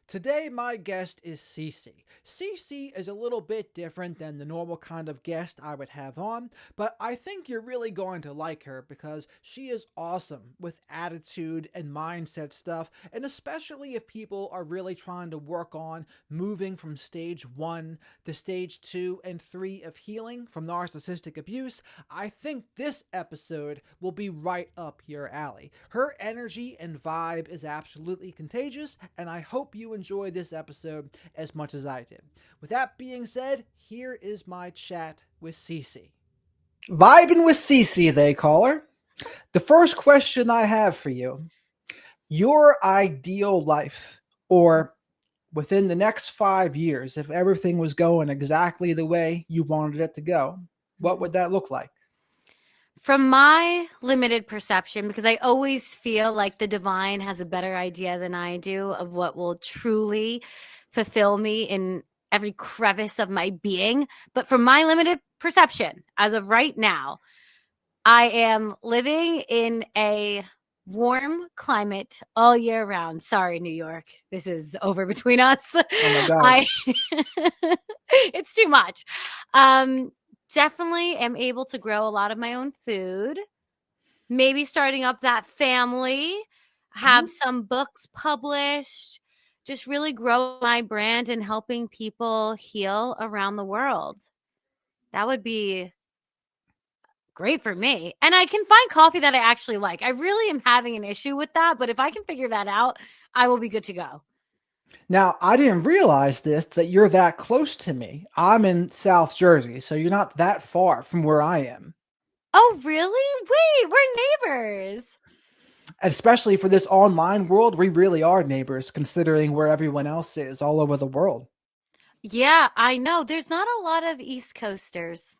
Today, my guest is CiiCii. CiiCii is a little bit different than the normal kind of guest I would have on, but I think you're really going to like her because she is awesome with attitude and mindset stuff, and especially if people are really trying to work on moving from stage 1 to stage 2 and 3 of healing from narcissistic abuse. I think this episode will be right up your alley. Her energy and vibe is absolutely contagious, and I hope you enjoy this episode as much as I did. With that being said, here is my chat with CiiCii. Vibing with CiiCii, they call her. The first question I have for you, your ideal life, or within the next 5 years, if everything was going exactly the way you wanted it to go, what would that look like? From my limited perception, because I always feel like the divine has a better idea than I do of what will truly fulfill me in every crevice of my being. But from my limited perception, as of right now, I am living in a warm climate all year round. Sorry, New York. This is over between us. Oh my God. I it's too much. Um Definitely am able to grow a lot of my own food. Maybe starting up that family, have Mhm. some books published, just really grow my brand and helping people heal around the world. That would be great for me. And I can find coffee that I actually like. I really am having an issue with that, but if I can figure that out, I will be good to go. Now, I didn't realize this that you're that close to me. I'm in South Jersey, so you're not that far from where I am. Oh, really? Wait, we're neighbors. Especially for this online world, we really are neighbors considering where everyone else is all over the world. Yeah, I know. There's not a lot of East Coasters.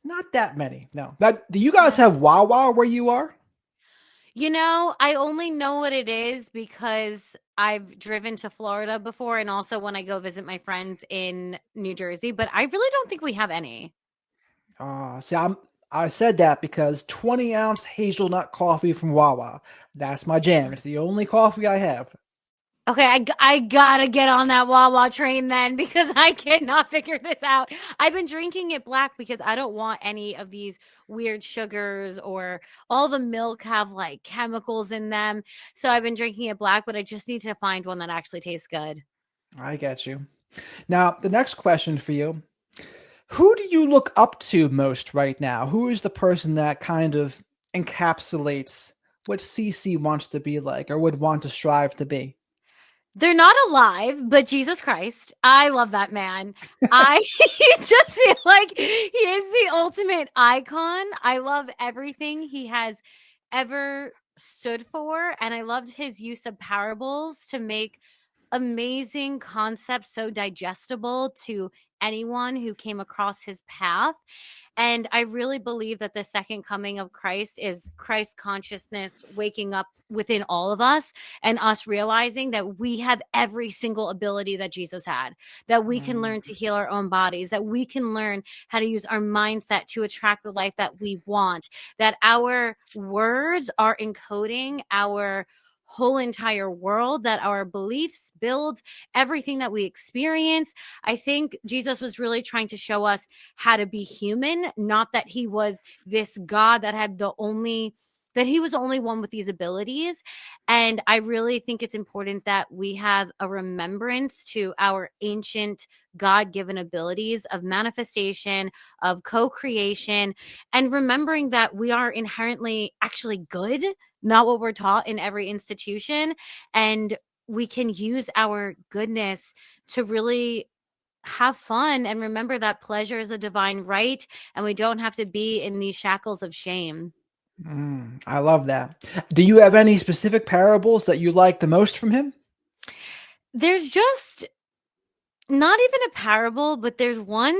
Not that many. No. Do you guys have Wawa where you are? I only know what it is because I've driven to Florida before and also when I go visit my friends in New Jersey, but I really don't think we have any. See, I said that because 20-ounce hazelnut coffee from Wawa. That's my jam. It's the only coffee I have. Okay, I gotta get on that Wawa train then because I cannot figure this out. I've been drinking it black because I don't want any of these weird sugars or all the milk have like chemicals in them. So I've been drinking it black, but I just need to find one that actually tastes good. I get you. Now, the next question for you. Who do you look up to most right now? Who is the person that kind of encapsulates what CiiCii wants to be like or would want to strive to be? They're not alive, but Jesus Christ, I love that man. I just feel like he is the ultimate icon. I love everything he has ever stood for, and I loved his use of parables to make amazing concepts so digestible to anyone who came across his path. And I really believe that the second coming of Christ is Christ consciousness waking up within all of us and us realizing that we have every single ability that Jesus had, that we can learn to Mm. heal our own bodies, that we can learn how to use our mindset to attract the life that we want, that our words are encoding our whole entire world, that our beliefs build everything that we experience. I think Jesus was really trying to show us how to be human, not that he was this God that had the only that he was the only one with these abilities. And I really think it's important that we have a remembrance to our ancient God given abilities of manifestation, of co creation, and remembering that we are inherently actually good, not what we're taught in every institution. And we can use our goodness to really have fun and remember that pleasure is a divine right and we don't have to be in these shackles of shame. I love that. Do you have any specific parables that you like the most from him? There's just not even a parable, but there's one.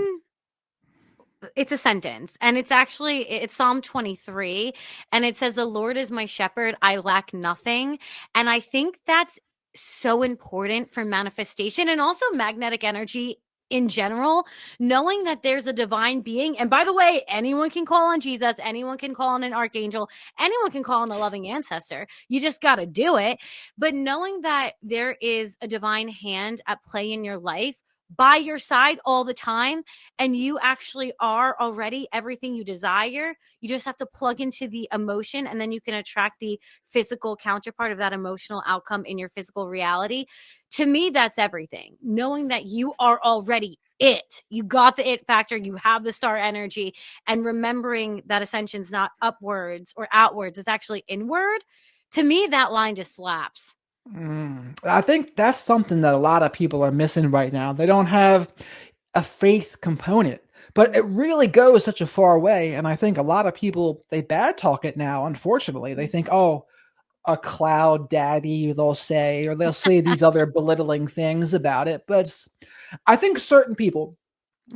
It's a sentence and it's Psalm 23 and it says the Lord is my shepherd, I lack nothing. And I think that's so important for manifestation and also magnetic energy in general, knowing that there's a divine being. And by the way, anyone can call on Jesus, anyone can call on an archangel, anyone can call on a loving ancestor. You just got to do it. But knowing that there is a divine hand at play in your life, by your side all the time, and you actually are already everything you desire. You just have to plug into the emotion, and then you can attract the physical counterpart of that emotional outcome in your physical reality. To me, that's everything. Knowing that you are already it. You got the it factor, you have the star energy, and remembering that ascension's not upwards or outwards, it's actually inward. To me, that line just slaps. I think that's something that a lot of people are missing right now. They don't have a faith component, but it really goes such a far way. And I think a lot of people, they bad talk it now, unfortunately. They think, oh, a cloud daddy, they'll say, or they'll say these other belittling things about it. But I think certain people,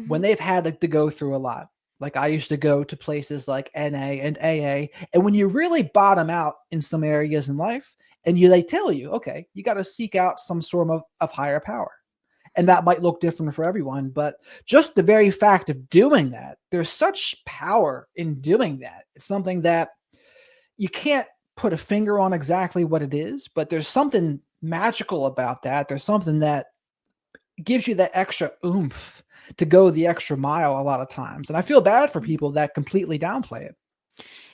when Mhm. they've had to go through a lot, like I used to go to places like NA and AA, and when you really bottom out in some areas in life, and they tell you, okay, you got to seek out some sort of higher power. And that might look different for everyone, but just the very fact of doing that, there's such power in doing that. It's something that you can't put a finger on exactly what it is, but there's something magical about that. There's something that gives you that extra oomph to go the extra mile a lot of times. And I feel bad for people that completely downplay it.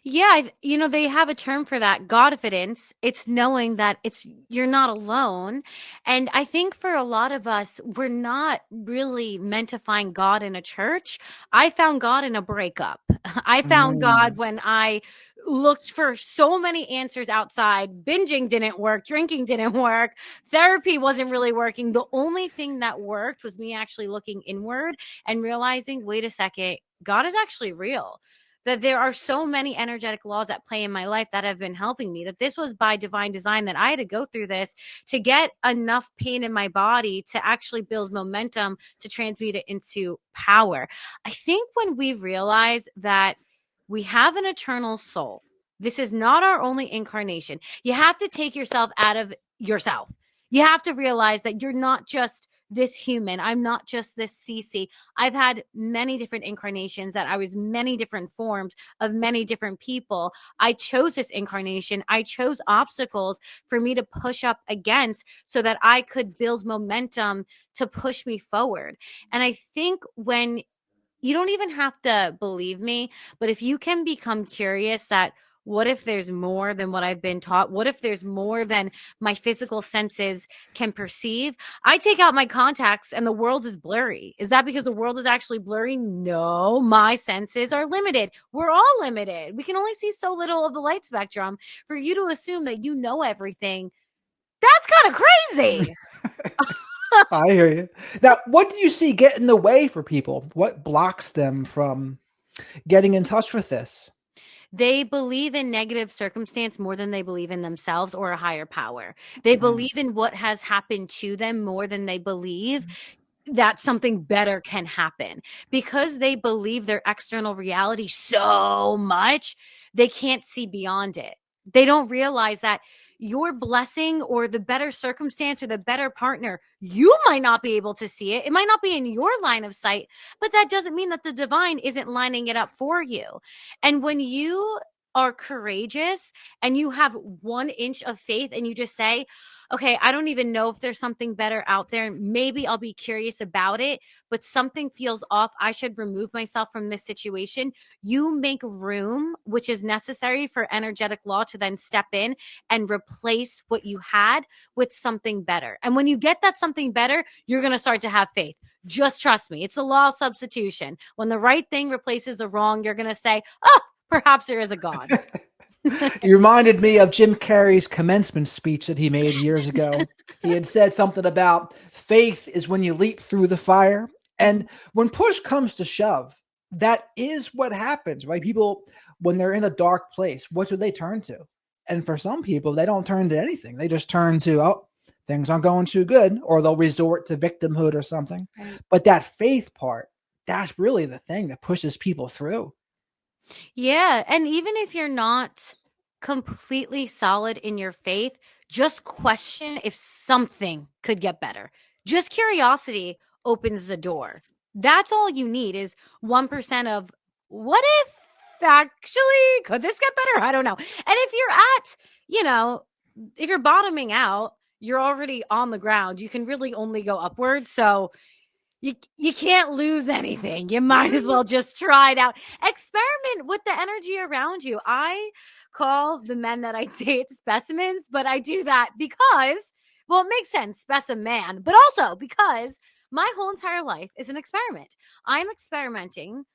Yeah, they have a term for that, Godfidence. It's knowing that you're not alone. And I think for a lot of us, we're not really meant to find God in a church. I found God in a breakup. I found God Mm. when I looked for so many answers outside. Binging didn't work, drinking didn't work, therapy wasn't really working. The only thing that worked was me actually looking inward and realizing, wait a second, God is actually real, that there are so many energetic laws at play in my life that have been helping me, that this was by divine design, that I had to go through this to get enough pain in my body to actually build momentum to transmute it into power. I think when we realize that we have an eternal soul, this is not our only incarnation. You have to take yourself out of yourself. You have to realize that you're not just this human. I'm not just this CiiCii. I've had many different incarnations, that I was many different forms of many different people. I chose this incarnation. I chose obstacles for me to push up against so that I could build momentum to push me forward. And I think when you don't even have to believe me, but if you can become curious that what if there's more than what I've been taught? What if there's more than my physical senses can perceive? I take out my contacts and the world is blurry. Is that because the world is actually blurry? No, my senses are limited. We're all limited. We can only see so little of the light spectrum. For you to assume that you know everything, that's kind of crazy. I hear you. Now, what do you see get in the way for people? What blocks them from getting in touch with this? They believe in negative circumstance more than they believe in themselves or a higher power. They Mm. believe in what has happened to them more than they believe that something better can happen. Because they believe their external reality so much, they can't see beyond it. They don't realize that your blessing or the better circumstance or the better partner, you might not be able to see it. It might not be in your line of sight, but that doesn't mean that the divine isn't lining it up for you. And when you are courageous and you have 1 inch of faith and you just say, okay, I don't even know if there's something better out there. Maybe I'll be curious about it, but something feels off. I should remove myself from this situation. You make room, which is necessary for energetic law to then step in and replace what you had with something better. And when you get that something better, you're going to start to have faith. Just trust me. It's the law of substitution. When the right thing replaces the wrong, you're going to say, oh, perhaps there is a God. You reminded me of Jim Carrey's commencement speech that he made years ago. He had said something about faith is when you leap through the fire. And when push comes to shove, that is what happens, right? People, when they're in a dark place, what do they turn to? And for some people, they don't turn to anything. They just turn to, oh, things aren't going too good, or they'll resort to victimhood or something. Right. But that faith part, that's really the thing that pushes people through. Yeah. And even if you're not completely solid in your faith, just question if something could get better. Just curiosity opens the door. That's all you need is 1% of what if actually could this get better? I don't know. And if you're at, you know, if you're bottoming out, you're already on the ground. You can really only go upward. So you can't lose anything. You might as well just try it out. Experiment with the energy around you. I call the men that I date specimens, but I do that because, well, it makes sense, specimen, but also because my whole entire life is an experiment. I'm experimenting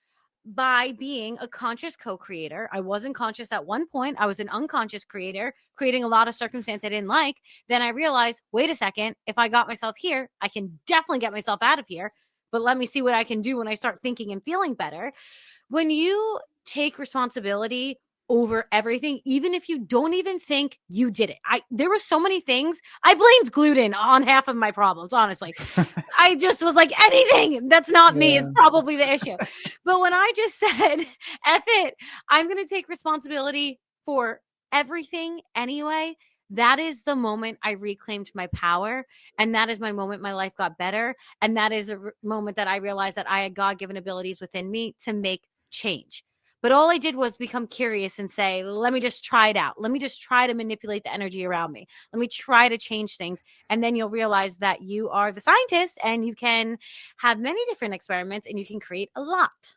by being a conscious co-creator. I wasn't conscious at one point. I was an unconscious creator, creating a lot of circumstance I didn't like. Then I realized, wait a second, if I got myself here, I can definitely get myself out of here. But let me see what I can do when I start thinking and feeling better. When you take responsibility over everything, even if you don't even think you did it. There were so many things. I blamed gluten on half of my problems, honestly. I just was like, anything that's not me is Yeah. probably the issue. But when I just said, F it, I'm going to take responsibility for everything anyway, that is the moment I reclaimed my power. And that is my moment my life got better. And that is a moment that I realized that I had God given abilities within me to make change. But all I did was become curious and say, let me just try it out. Let me just try to manipulate the energy around me. Let me try to change things. And then you'll realize that you are the scientist and you can have many different experiments and you can create a lot.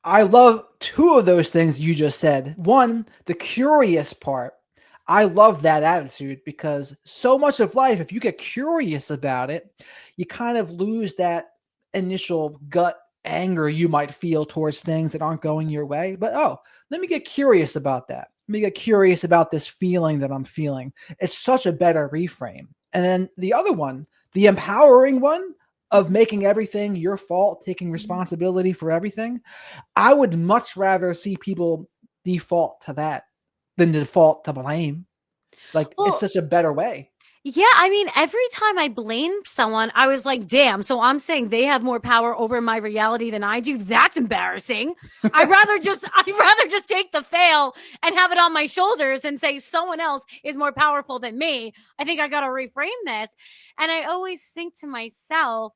I love two of those things you just said. One, the curious part. I love that attitude because so much of life, if you get curious about it, you kind of lose that initial gut anger you might feel towards things that aren't going your way. But oh, let me get curious about that. Let me get curious about this feeling that I'm feeling. It's such a better reframe. And then the other one, the empowering one of Mhm. making everything your fault, taking Mhm. responsibility for everything. I would much rather see people default to that than default to blame. Like it's Well, such a better way. yeah, I mean, every time I blamed someone, I was like, damn, so I'm saying they have more power over my reality than I do. That's embarrassing. I'd rather just take the fail and have it on my shoulders and say someone else is more powerful than me. I think I got to reframe this. And I always think to myself,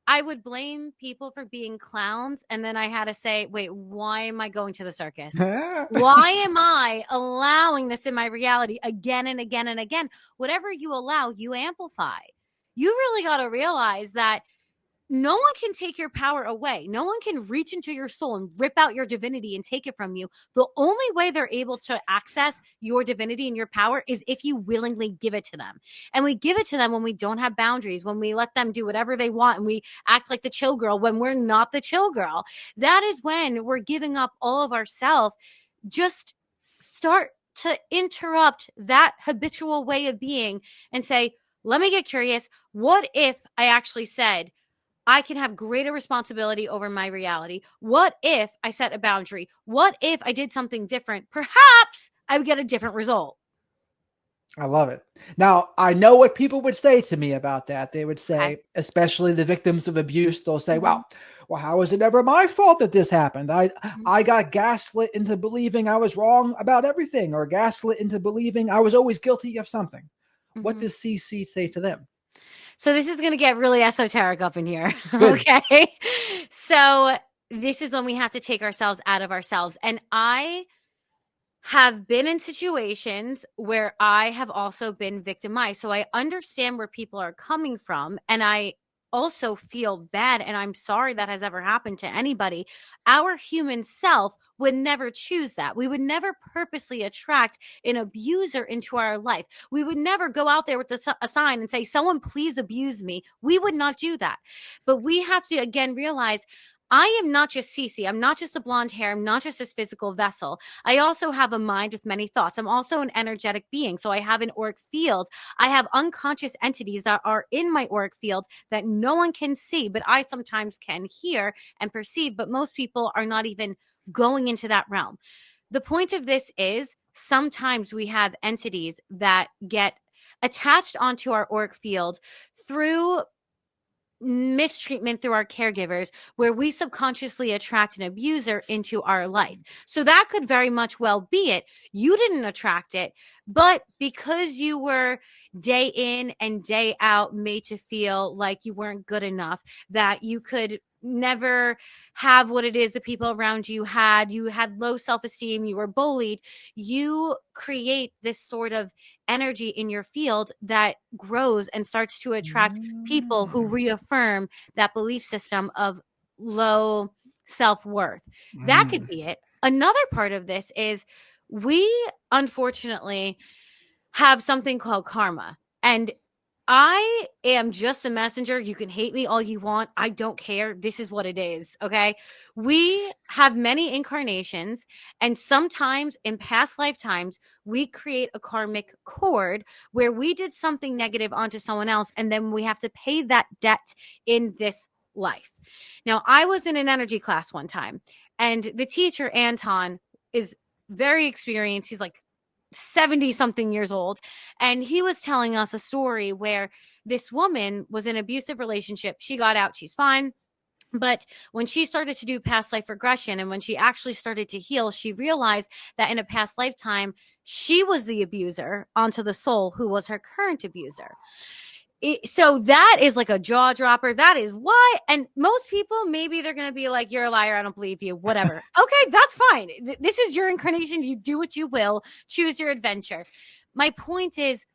I would blame people for being clowns. And then I had to say, wait, why am I going to the circus? Why am I allowing this in my reality again and again and again? Whatever you allow, you amplify. You really got to realize that no one can take your power away. No one can reach into your soul and rip out your divinity and take it from you. The only way they're able to access your divinity and your power is if you willingly give it to them. And we give it to them when we don't have boundaries, when we let them do whatever they want and we act like the chill girl when we're not the chill girl. That is when we're giving up all of ourselves. Just start to interrupt that habitual way of being and say, let me get curious. What if I actually said, I can have greater responsibility over my reality? What if I set a boundary? What if I did something different? Perhaps I would get a different result. I love it. Now, I know what people would say to me about that. They would Okay. say, especially the victims of abuse, they'll say, Mm-hmm. well, how is it ever my fault that this happened? Mm-hmm. I got gaslit into believing I was wrong about everything, or gaslit into believing I was always guilty of something. What Mm-hmm. does CC say to them? So this is going to get really esoteric up in here. Good. Okay. So this is when we have to take ourselves out of ourselves. And I have been in situations where I have also been victimized. So I understand where people are coming from. And I also feel bad. And I'm sorry that has ever happened to anybody. Our human self would never choose that. We would never purposely attract an abuser into our life. We would never go out there with a sign and say, someone please abuse me. We would not do that. But we have to again realize I am not just CiiCii. I'm not just the blonde hair. I'm not just this physical vessel. I also have a mind with many thoughts. I'm also an energetic being. So I have an auric field. I have unconscious entities that are in my auric field that no one can see, but I sometimes can hear and perceive. But most people are not even going into that realm. The point of this is sometimes we have entities that get attached onto our auric field through mistreatment through our caregivers where we subconsciously attract an abuser into our life. So that could very much well be it. You didn't attract it, but because you were day in and day out made to feel like you weren't good enough, that you could never have what it is the people around you had, you had low self-esteem, you were bullied, you create this sort of energy in your field that grows and starts to attract people who Mm. reaffirm that belief system of low self-worth. That could Mm. be it. Another part of this is we unfortunately have something called karma. And I am just a messenger. You can hate me all you want. I don't care. This is what it is. Okay. We have many incarnations, and sometimes in past lifetimes, we create a karmic cord where we did something negative onto someone else, and then we have to pay that debt in this life. Now, I was in an energy class one time, and the teacher, Anton, is very experienced. He's like 70 something years old. And he was telling us a story where this woman was in an abusive relationship. She got out, she's fine. But when she started to do past life regression and when she actually started to heal, she realized that in a past lifetime, she was the abuser onto the soul who was her current abuser. So that is like a jaw dropper. That is why. And most people, maybe they're going to be like, you're a liar. I don't believe you, whatever. Okay, that's fine. This is your incarnation. You do what you will, choose your adventure. My point is,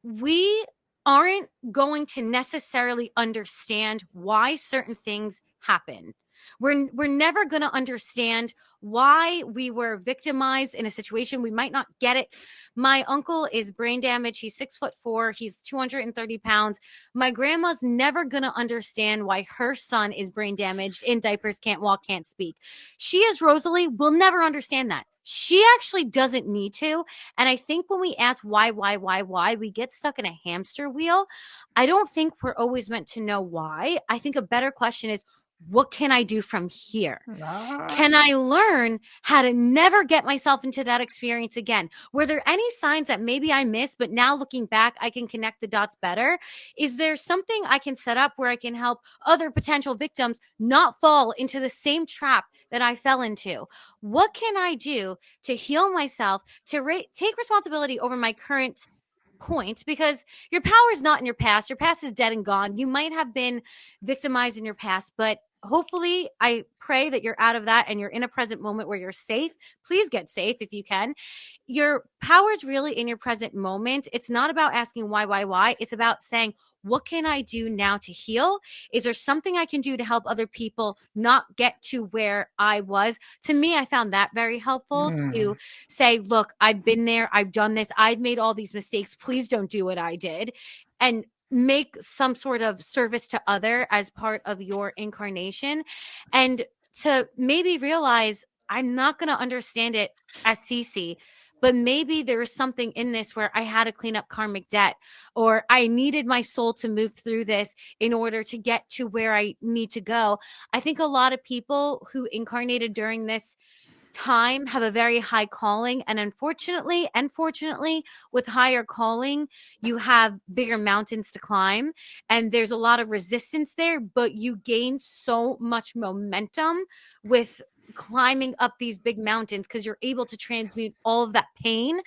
we aren't going to necessarily understand why certain things happen. We're never going to understand why we were victimized in a situation. We might not get it. My uncle is brain damaged. He's 6'4". He's 230 pounds. My grandma's never going to understand why her son is brain damaged, in diapers, can't walk, can't speak. She, as Rosalie, will never understand that. She actually doesn't need to. And I think when we ask why, we get stuck in a hamster wheel. I don't think we're always meant to know why. I think a better question is, what can I do from here? Ah. Can I learn how to never get myself into that experience again? Were there any signs that maybe I missed, but now looking back, I can connect the dots better? Is there something I can set up where I can help other potential victims not fall into the same trap that I fell into? What can I do to heal myself, to take responsibility over my current point? Because your power is not in your past. Your past is dead and gone. You might have been victimized in your past, but hopefully, I pray that you're out of that and you're in a present moment where you're safe. Please get safe if you can. Your power is really in your present moment. It's not about asking why. It's about saying, what can I do now to heal? Is there something I can do to help other people not get to where I was? To me, I found that very helpful Mm. to say, look, I've been there. I've done this. I've made all these mistakes. Please don't do what I did. And make some sort of service to other as part of your incarnation, and to maybe realize I'm not going to understand it as CiiCii, but maybe there is something in this where I had to clean up karmic debt, or I needed my soul to move through this in order to get to where I need to go. I think a lot of people who incarnated during this time have a very high calling, and unfortunately, with higher calling, you have bigger mountains to climb, and there's a lot of resistance there, but you gain so much momentum with climbing up these big mountains because you're able to transmute all of that pain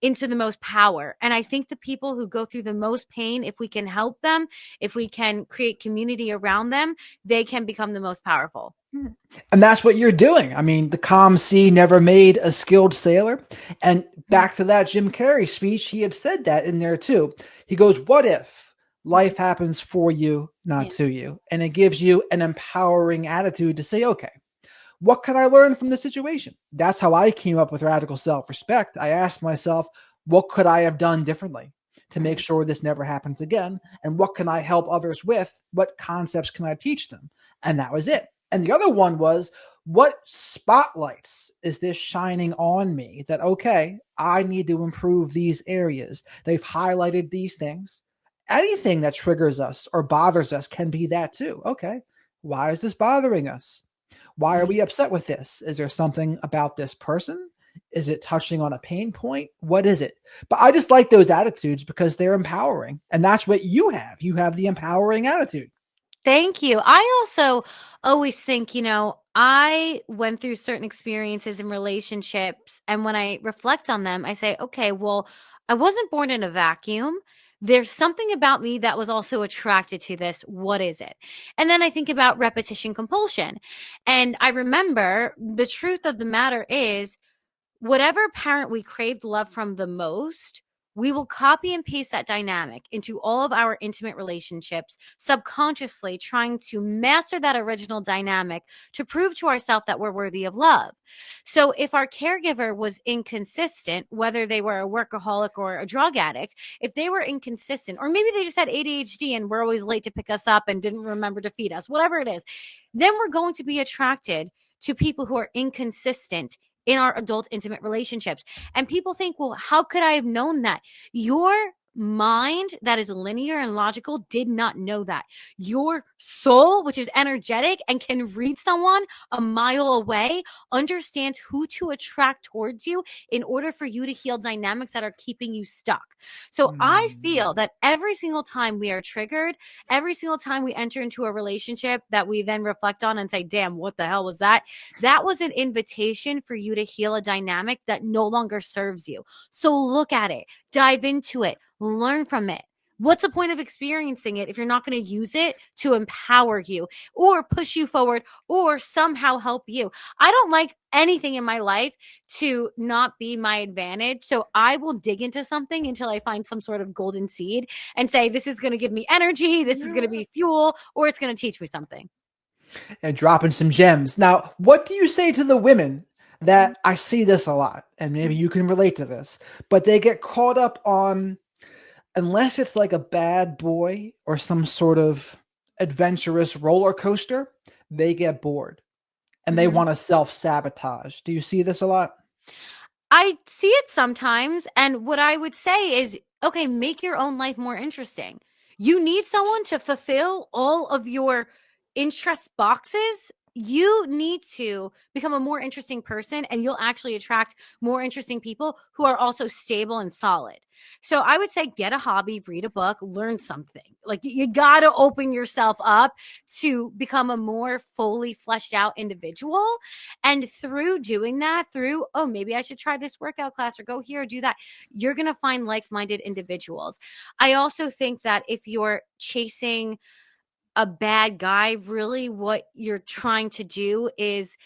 into the most power. And I think the people who go through the most pain, if we can help them, if we can create community around them, they can become the most powerful. And that's what you're doing. I mean, the calm sea never made a skilled sailor. And back to that Jim Carrey speech, he had said that in there too. He goes, what if life happens for you, not Yeah. to you? And it gives you an empowering attitude to say, okay, what can I learn from the situation? That's how I came up with radical self-respect. I asked myself, what could I have done differently to make sure this never happens again? And what can I help others with? What concepts can I teach them? And that was it. And the other one was, what spotlights is this shining on me that, okay, I need to improve these areas? They've highlighted these things. Anything that triggers us or bothers us can be that too. Okay, why is this bothering us? Why are we upset with this? Is there something about this person? Is it touching on a pain point? What is it? But I just like those attitudes because they're empowering. And that's what you have. You have the empowering attitude. Thank you. I also always think, I went through certain experiences in relationships, and when I reflect on them, I say, okay, well, I wasn't born in a vacuum. There's something about me that was also attracted to this. What is it? And then I think about repetition compulsion. And I remember the truth of the matter is whatever parent we craved love from the most, we will copy and paste that dynamic into all of our intimate relationships, subconsciously trying to master that original dynamic to prove to ourselves that we're worthy of love. So, if our caregiver was inconsistent, whether they were a workaholic or a drug addict, if they were inconsistent, or maybe they just had ADHD and were always late to pick us up and didn't remember to feed us, whatever it is, then we're going to be attracted to people who are inconsistent in our adult intimate relationships. And people think, well, how could I have known that? Your mind that is linear and logical did not know that. Your soul, which is energetic and can read someone a mile away, understands who to attract towards you in order for you to heal dynamics that are keeping you stuck. So I feel Mm. that every single time we are triggered, every single time we enter into a relationship that we then reflect on and say, damn, what the hell was that? That was an invitation for you to heal a dynamic that no longer serves you. So look at it, dive into it, learn from it. What's the point of experiencing it if you're not going to use it to empower you or push you forward or somehow help you? I don't like anything in my life to not be my advantage. So I will dig into something until I find some sort of golden seed and say, this is going to give me energy, this is going to be fuel, or it's going to teach me something. And dropping some gems. Now, what do you say to the women that I see this a lot, and maybe you can relate to this, but they get caught up on, unless it's like a bad boy or some sort of adventurous roller coaster, they get bored and they Mhm. want to self sabotage. Do you see this a lot? I see it sometimes. And what I would say is, okay, make your own life more interesting. You need someone to fulfill all of your interest boxes. You need to become a more interesting person, and you'll actually attract more interesting people who are also stable and solid. So I would say get a hobby, read a book, learn something. Like you got to open yourself up to become a more fully fleshed out individual, and through doing that, through, oh, maybe I should try this workout class or go here or do that, you're going to find like minded individuals. I also think that if you're chasing a bad guy, really what you're trying to do is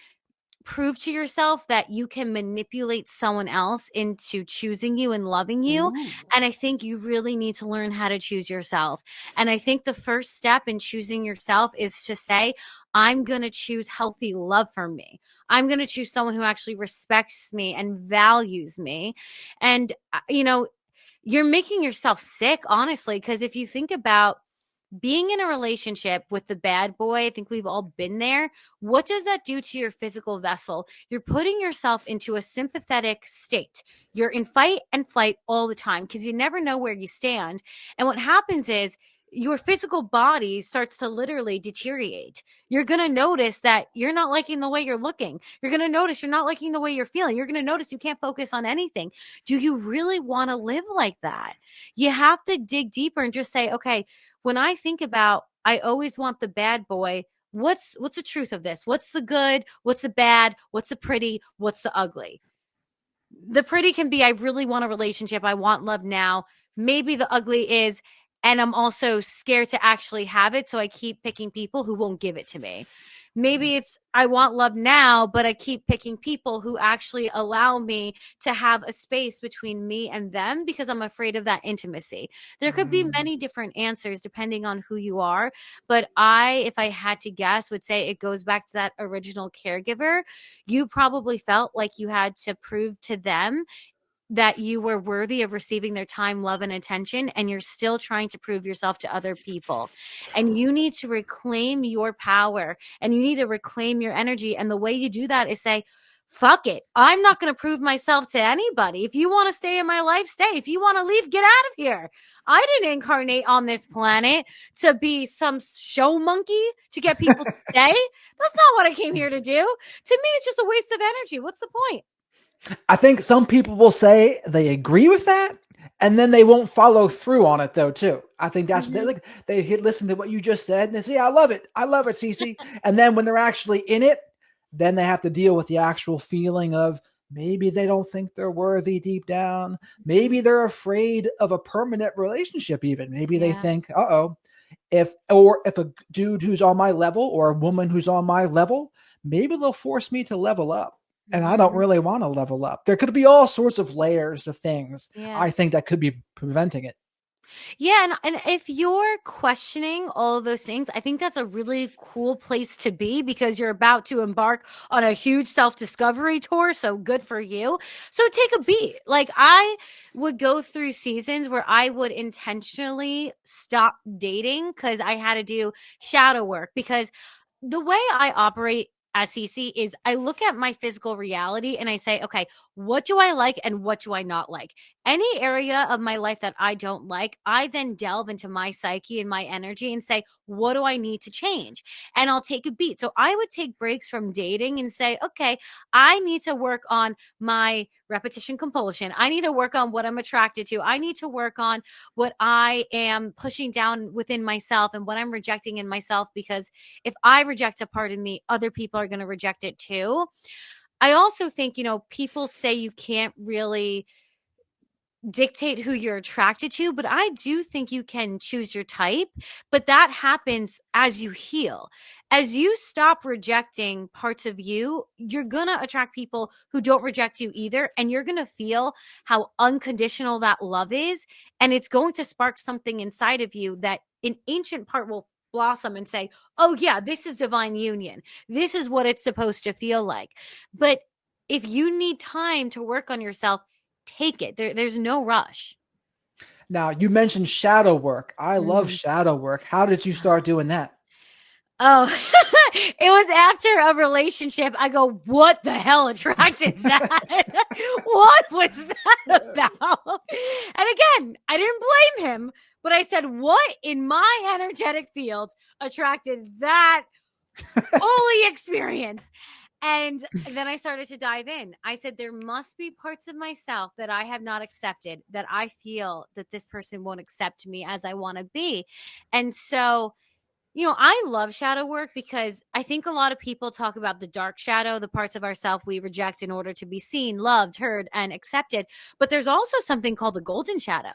prove to yourself that you can manipulate someone else into choosing you and loving you. Ooh. And I think you really need to learn how to choose yourself. And I think the first step in choosing yourself is to say, I'm going to choose healthy love for me. I'm going to choose someone who actually respects me and values me. And, you're making yourself sick, honestly, because if you think about being in a relationship with the bad boy, I think we've all been there. What does that do to your physical vessel? You're putting yourself into a sympathetic state. You're in fight and flight all the time because you never know where you stand. And what happens is your physical body starts to literally deteriorate. You're going to notice that you're not liking the way you're looking. You're going to notice you're not liking the way you're feeling. You're going to notice you can't focus on anything. Do you really want to live like that? You have to dig deeper and just say, okay, when I think about I always want the bad boy, what's the truth of this? What's the good? What's the bad? What's the pretty? What's the ugly? The pretty can be I really want a relationship. I want love now. Maybe the ugly is and I'm also scared to actually have it, so I keep picking people who won't give it to me. Maybe it's I want love now, but I keep picking people who actually allow me to have a space between me and them because I'm afraid of that intimacy. There could be Mm. many different answers depending on who you are, but I, if I had to guess, would say it goes back to that original caregiver. You probably felt like you had to prove to them that you were worthy of receiving their time, love, and attention, and you're still trying to prove yourself to other people. And you need to reclaim your power and you need to reclaim your energy. And the way you do that is say, fuck it. I'm not going to prove myself to anybody. If you want to stay in my life, stay. If you want to leave, get out of here. I didn't incarnate on this planet to be some show monkey to get people to stay. That's not what I came here to do. To me, it's just a waste of energy. What's the point? I think some people will say they agree with that, and then they won't follow through on it though too. I think that's what they Mhm. like. They hit listen to what you just said and they say, yeah, I love it, CiiCii. And then when they're actually in it, then they have to deal with the actual feeling of maybe they don't think they're worthy deep down. Mhm. Maybe they're afraid of a permanent relationship. Even maybe they Yeah. think, if a dude who's on my level or a woman who's on my level, maybe they'll force me to level up. And I don't Mhm. really want to level up. There could be all sorts of layers of things Yeah. I think that could be preventing it. Yeah, and if you're questioning all of those things, I think that's a really cool place to be because you're about to embark on a huge self-discovery tour, so good for you. So take a beat. Like I would go through seasons where I would intentionally stop dating cuz I had to do shadow work because the way I operate as CC is I look at my physical reality and I say, okay, what do I like and what do I not like? Any area of my life that I don't like, I then delve into my psyche and my energy and say, what do I need to change? And I'll take a beat. So I would take breaks from dating and say, okay, I need to work on my repetition compulsion. I need to work on what I'm attracted to. I need to work on what I am pushing down within myself and what I'm rejecting in myself because if I reject a part of me, other people are going to reject it too. I also think, people say you can't really dictate who you're attracted to, but I do think you can choose your type, but that happens as you heal. As you stop rejecting parts of you, you're going to attract people who don't reject you either, and you're going to feel how unconditional that love is, and it's going to spark something inside of you that an ancient part will blossom and say, "Oh yeah, this is divine union. This is what it's supposed to feel like." But if you need time to work on yourself, take it. There's no rush. Now, you mentioned shadow work. I love Mhm. shadow work. How did you start doing that? Oh, it was after a relationship. I go, what the hell attracted that? What was that about? And again, I didn't blame him, but I said, what in my energetic field attracted that holy experience? And then I started to dive in. I said, there must be parts of myself that I have not accepted, that I feel that this person won't accept me as I want to be. And so I love shadow work because I think a lot of people talk about the dark shadow, the parts of ourselves we reject in order to be seen, loved, heard, and accepted. But there's also something called the golden shadow.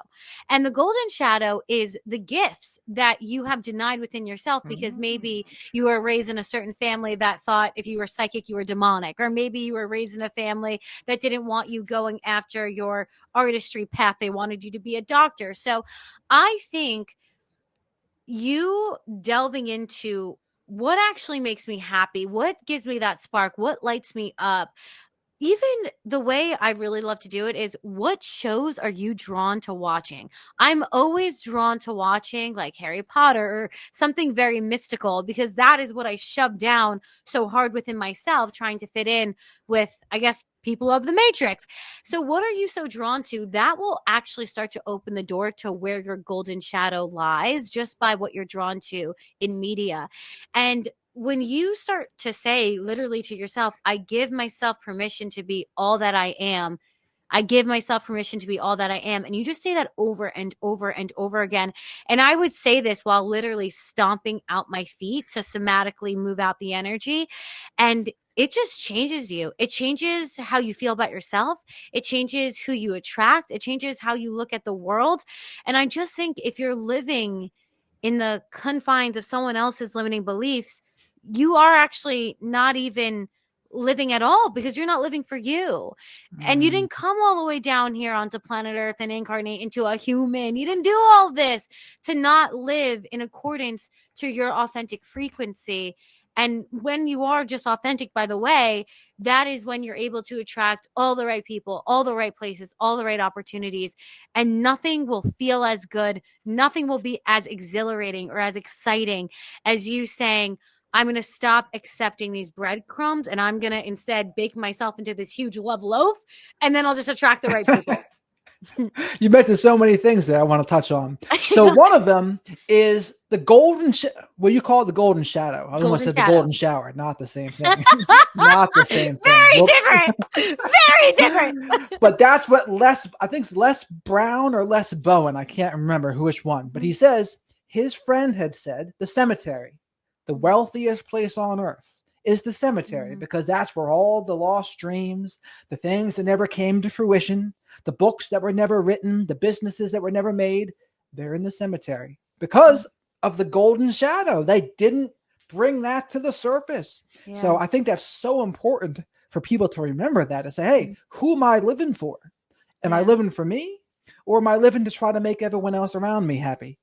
And the golden shadow is the gifts that you have denied within yourself because maybe you were raised in a certain family that thought if you were psychic, you were demonic. Or maybe you were raised in a family that didn't want you going after your artistry path. They wanted you to be a doctor. So I think you delving into what actually makes me happy, what gives me that spark, what lights me up, even the way I really love to do it is what shows are you drawn to watching? I'm always drawn to watching like Harry Potter or something very mystical because that is what I shoved down so hard within myself, trying to fit in with, I guess, people of the Matrix. So, what are you so drawn to? That will actually start to open the door to where your golden shadow lies just by what you're drawn to in media. And when you start to say literally to yourself, I give myself permission to be all that I am. I give myself permission to be all that I am. And you just say that over and over and over again. And I would say this while literally stomping out my feet to somatically move out the energy. And it just changes you. It changes how you feel about yourself. It changes who you attract. It changes how you look at the world. And I just think if you're living in the confines of someone else's limiting beliefs, you are actually not even living at all because you're not living for you. And you Mm. didn't come all the way down here onto planet Earth and incarnate into a human. You didn't do all this to not live in accordance to your authentic frequency. And when you are just authentic, by the way, that is when you're able to attract all the right people, all the right places, all the right opportunities, and nothing will feel as good. Nothing will be as exhilarating or as exciting as you saying, I'm going to stop accepting these breadcrumbs and I'm going to instead bake myself into this huge love loaf and then I'll just attract the right people. You mentioned so many things that I want to touch on. So one of them is the what you call it, the golden shadow. I almost Golden said the shadow. golden shower. Not the same thing. Not the same thing. Very Whoops. different. Very different. But that's what I think it's Les Brown or Les Bowen. I can't remember which one. But he says his friend had said the cemetery, the wealthiest place on earth, is the cemetery because that's where all the lost dreams, the things that never came to fruition, the books that were never written, the businesses that were never made, they're in the cemetery because of the golden shadow. They didn't bring that to the surface. Yeah. So I think that's so important for people to remember that and say, hey, who am I living for? Am I living for me? Or am I living to try to make everyone else around me happy?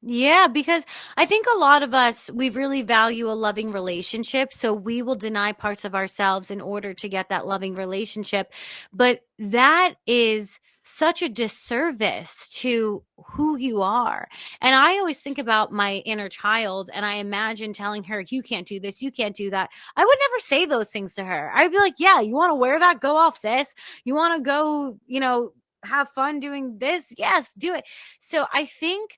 Yeah, because I think a lot of us, we really value a loving relationship. So we will deny parts of ourselves in order to get that loving relationship. But that is such a disservice to who you are. And I always think about my inner child and I imagine telling her, you can't do this, you can't do that. I would never say those things to her. I'd be like, yeah, you want to wear that? Go off, sis. You want to go, have fun doing this? Yes, do it. So I think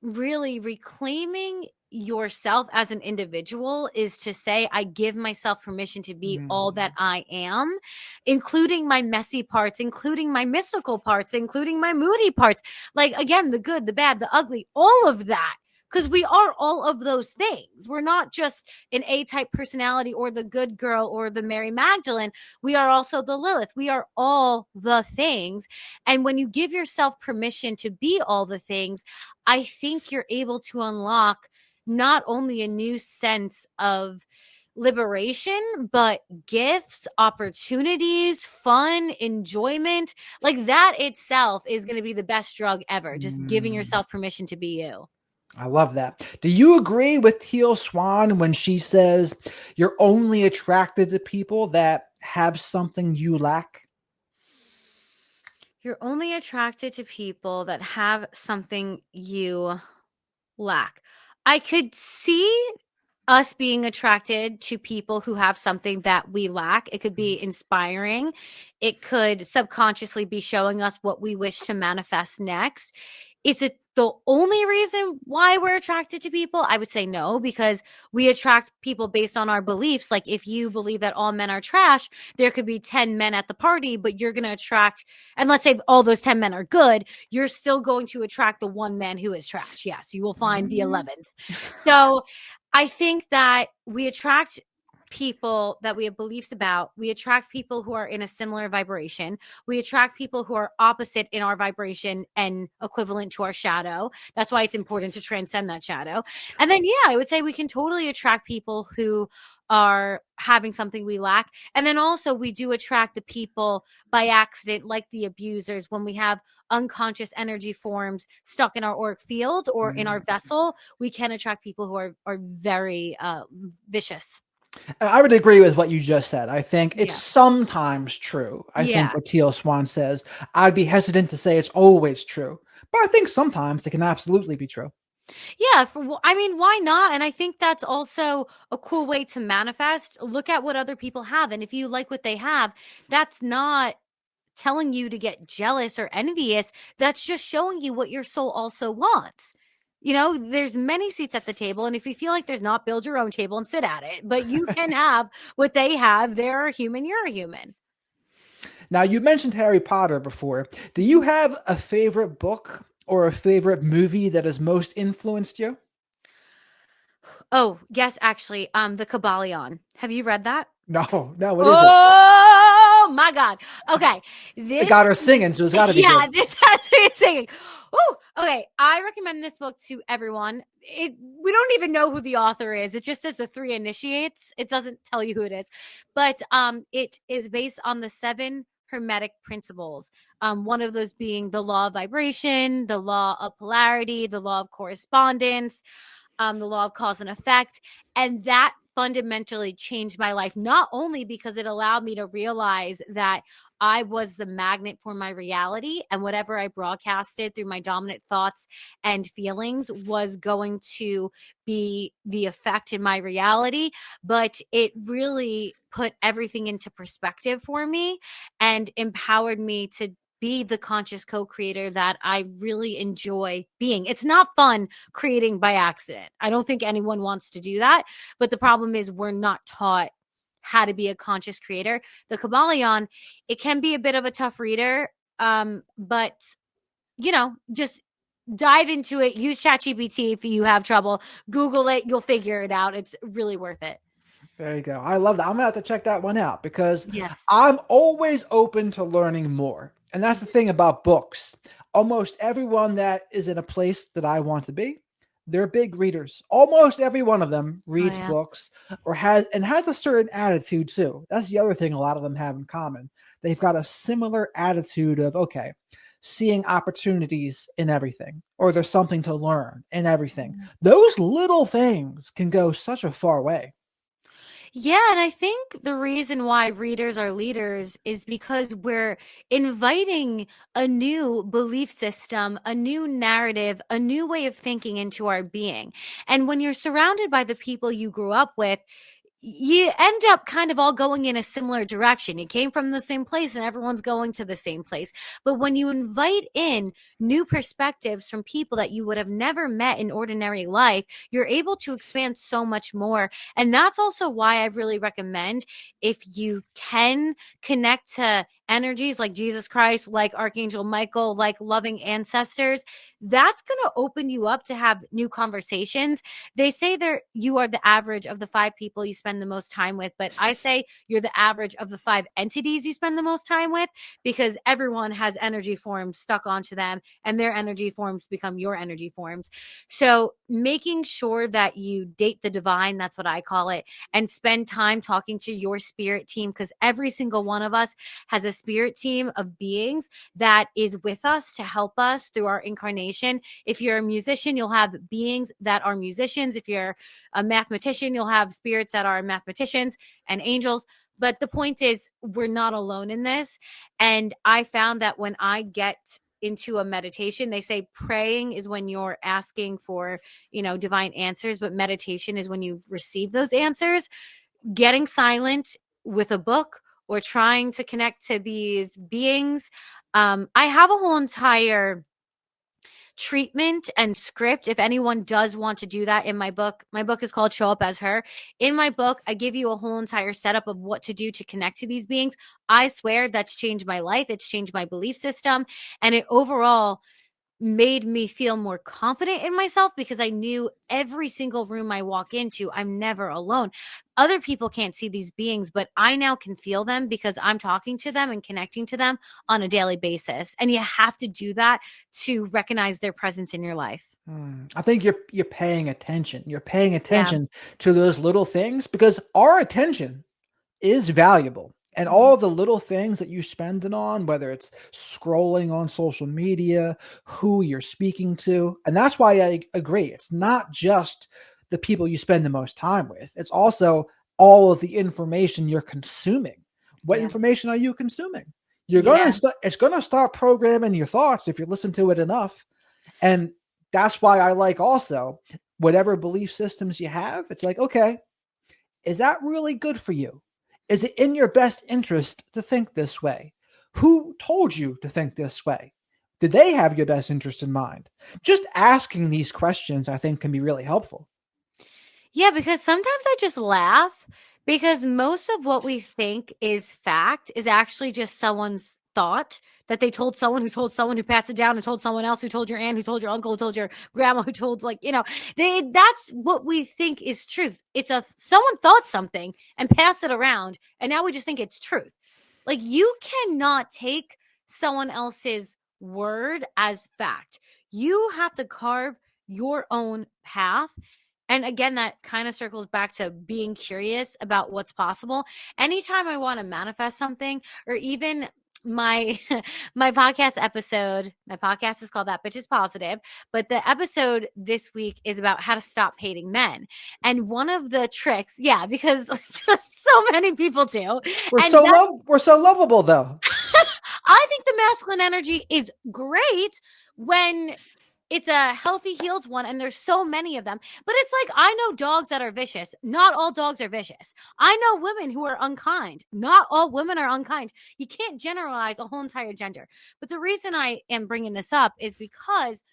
really reclaiming yourself as an individual is to say, I give myself permission to be all that I am, including my messy parts, including my mystical parts, including my moody parts. Like, again, the good, the bad, the ugly, all of that. Because we are all of those things. We're not just an A-type personality or the good girl or the Mary Magdalene. We are also the Lilith. We are all the things. And when you give yourself permission to be all the things, I think you're able to unlock not only a new sense of liberation, but gifts, opportunities, fun, enjoyment. Like that itself is going to be the best drug ever. Just giving yourself permission to be you. I love that. Do you agree with Teal Swan when she says you're only attracted to people that have something you lack? You're only attracted to people that have something you lack. I could see us being attracted to people who have something that we lack. It could be inspiring. It could subconsciously be showing us what we wish to manifest next. Is it the only reason why we're attracted to people? I would say no, because we attract people based on our beliefs. Like if you believe that all men are trash, there could be 10 men at the party, but you're going to attract, and let's say all those 10 men are good, you're still going to attract the one man who is trash. Yes, you will find the 11th. So I think that we attract people that we have beliefs about. We attract people who are in a similar vibration. We attract people who are opposite in our vibration and equivalent to our shadow. That's why it's important to transcend that shadow. And then, yeah, I would say we can totally attract people who are having something we lack. And then also we do attract the people by accident, like the abusers, when we have unconscious energy forms stuck in our auric field or in our vessel. We can attract people who are very vicious. I would agree with what you just said. I think it's Yeah. sometimes true. I think Yeah. what Teal Swan says, I'd be hesitant to say it's always true, but I think sometimes it can absolutely be true. Yeah, I mean, why not? And I think that's also a cool way to manifest. Look at what other people have. And if you like what they have, that's not telling you to get jealous or envious. That's just showing you what your soul also wants. There's many seats at the table. And if you feel like there's not, build your own table and sit at it. But you can have what they have. They're a human, you're a human. Now, you mentioned Harry Potter before. Do you have a favorite book or a favorite movie that has most influenced you? Oh, yes, actually, the Kabbalion. Have you read that? No, no, what is it? Oh my God. Okay. It This got her singing, so it's got to be yeah, good. this has me singing. Oh, okay. I recommend this book to everyone. We don't even know who the author is. It just says the three initiates. It doesn't tell you who it is. But it is based on the seven hermetic principles. One of those being the law of vibration, the law of polarity, the law of correspondence, the law of cause and effect. And that fundamentally changed my life, not only because it allowed me to realize that I was the magnet for my reality, and whatever I broadcasted through my dominant thoughts and feelings was going to be the effect in my reality, but it really put everything into perspective for me and empowered me to be the conscious co-creator that I really enjoy being. It's not fun creating by accident. I don't think anyone wants to do that, but the problem is we're not taught how to be a conscious creator. The Kabbalion, it can be a bit of a tough reader, but just dive into it. Use ChatGPT if you have trouble. Google it. You'll figure it out. It's really worth it. There you go. I love that. I'm gonna have to check that one out because Yes. I'm always open to learning more. And that's the thing about books. Almost everyone that is in a place that I want to be, they're big readers. Almost every one of them Oh reads yeah. books or has a certain attitude too. That's the other thing a lot of them have in common. They've got a similar attitude of, okay, seeing opportunities in everything, or there's something to learn in everything. Those little things can go such a far way. Yeah, and I think the reason why readers are leaders is because we're inviting a new belief system, a new narrative, a new way of thinking into our being. And when you're surrounded by the people you grew up with, you end up kind of all going in a similar direction. You came from the same place and everyone's going to the same place. But when you invite in new perspectives from people that you would have never met in ordinary life, you're able to expand so much more. And that's also why I really recommend, if you can connect to energies like Jesus Christ, like Archangel Michael, like loving ancestors, that's going to open you up to have new conversations. They say you are the average of the 5 people you spend the most time with, but I say you're the average of the 5 entities you spend the most time with, because everyone has energy forms stuck onto them and their energy forms become your energy forms. So making sure that you date the divine, that's what I call it, and spend time talking to your spirit team, because every single one of us has a spirit team of beings that is with us to help us through our incarnation. If you're a musician, you'll have beings that are musicians. If you're a mathematician, you'll have spirits that are mathematicians and angels. But the point is, we're not alone in this. And I found that when I get into a meditation, they say praying is when you're asking for, divine answers, but meditation is when you've received those answers. Getting silent with a book or trying to connect to these beings. I have a whole entire treatment and script if anyone does want to do that in my book. My book is called Show Up as Her. In my book, I give you a whole entire setup of what to do to connect to these beings. I swear that's changed my life. It's changed my belief system. And it overall made me feel more confident in myself, because I knew every single room I walk into, I'm never alone. Other people can't see these beings, but I now can feel them because I'm talking to them and connecting to them on a daily basis. And you have to do that to recognize their presence in your life. I think you're paying attention. You're paying Yeah. attention to those little things because our attention is valuable. And Mhm. all the little things that you spend it on, whether it's scrolling on social media, who you're speaking to, and that's why I agree. It's not just the people you spend the most time with. It's also all of the information you're consuming. What Yeah. information are you consuming? Yeah. It's gonna start programming your thoughts if you listen to it enough. And that's why I like also whatever belief systems you have. It's like, okay, is that really good for you? Is it in your best interest to think this way? Who told you to think this way? Did they have your best interest in mind? Just asking these questions, I think, can be really helpful. Yeah, because sometimes I just laugh, because most of what we think is fact is actually just someone's thought that they told someone who passed it down and told someone else who told your aunt, who told your uncle, who told your grandma, who told, that's what we think is truth. It's someone thought something and passed it around, and now we just think it's truth. Like, you cannot take someone else's word as fact. You have to carve your own path. And again, that kind of circles back to being curious about what's possible. Anytime I want to manifest something, or even my my podcast is called That Bitch Is Positive, but the episode this week is about how to stop hating men. And one of the tricks, yeah, because just so many people do. And that, We're so lovable though. I think the masculine energy is great when It's a healthy, healed one, and there's so many of them. But it's like, I know dogs that are vicious. Not all dogs are vicious. I know women who are unkind. Not all women are unkind. You can't generalize a whole entire gender. But the reason I am bringing this up is because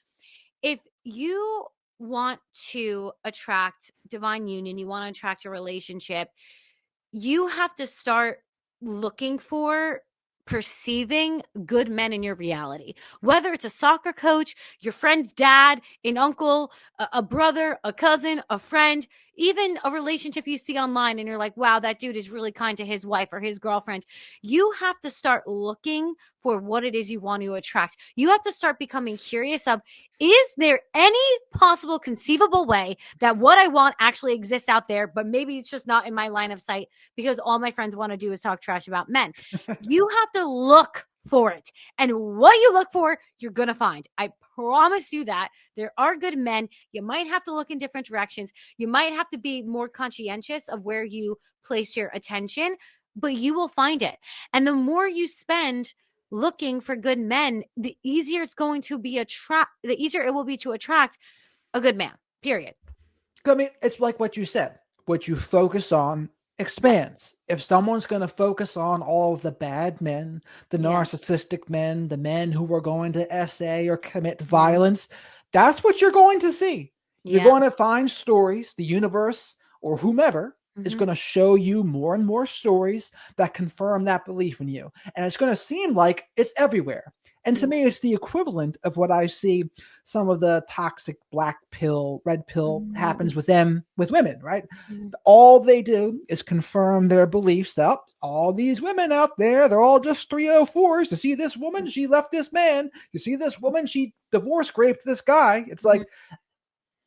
if you want to attract divine union, you want to attract a relationship, you have to start looking for perceiving good men in your reality, whether it's a soccer coach, your friend's dad, an uncle, a brother, a cousin, a friend, even a relationship you see online and you're like, wow, that dude is really kind to his wife or his girlfriend. You have to start looking for what it is you want to attract. You have to start becoming curious of, is there any possible conceivable way that what I want actually exists out there, but maybe it's just not in my line of sight because all my friends want to do is talk trash about men. You have to look for it. And what you look for, you're going to find. I promise you that. There are good men. You might have to look in different directions. You might have to be more conscientious of where you place your attention, but you will find it. And the more you spend looking for good men, the easier it's going to be the easier it will be to attract a good man. Period. I mean, it's like what you said. What you focus on expands. If someone's going to focus on all of the bad men, the narcissistic men, the men who are going to SA or commit violence, that's what you're going to see. You're going to find stories, the universe or whomever is going to show you more and more stories that confirm that belief in you. And it's going to seem like it's everywhere. And to me, it's the equivalent of what I see some of the toxic black pill, red pill happens with them, with women, right? All they do is confirm their beliefs that all these women out there, they're all just 304s. To see this woman, she left this man. You see this woman, she divorce raped this guy. It's like,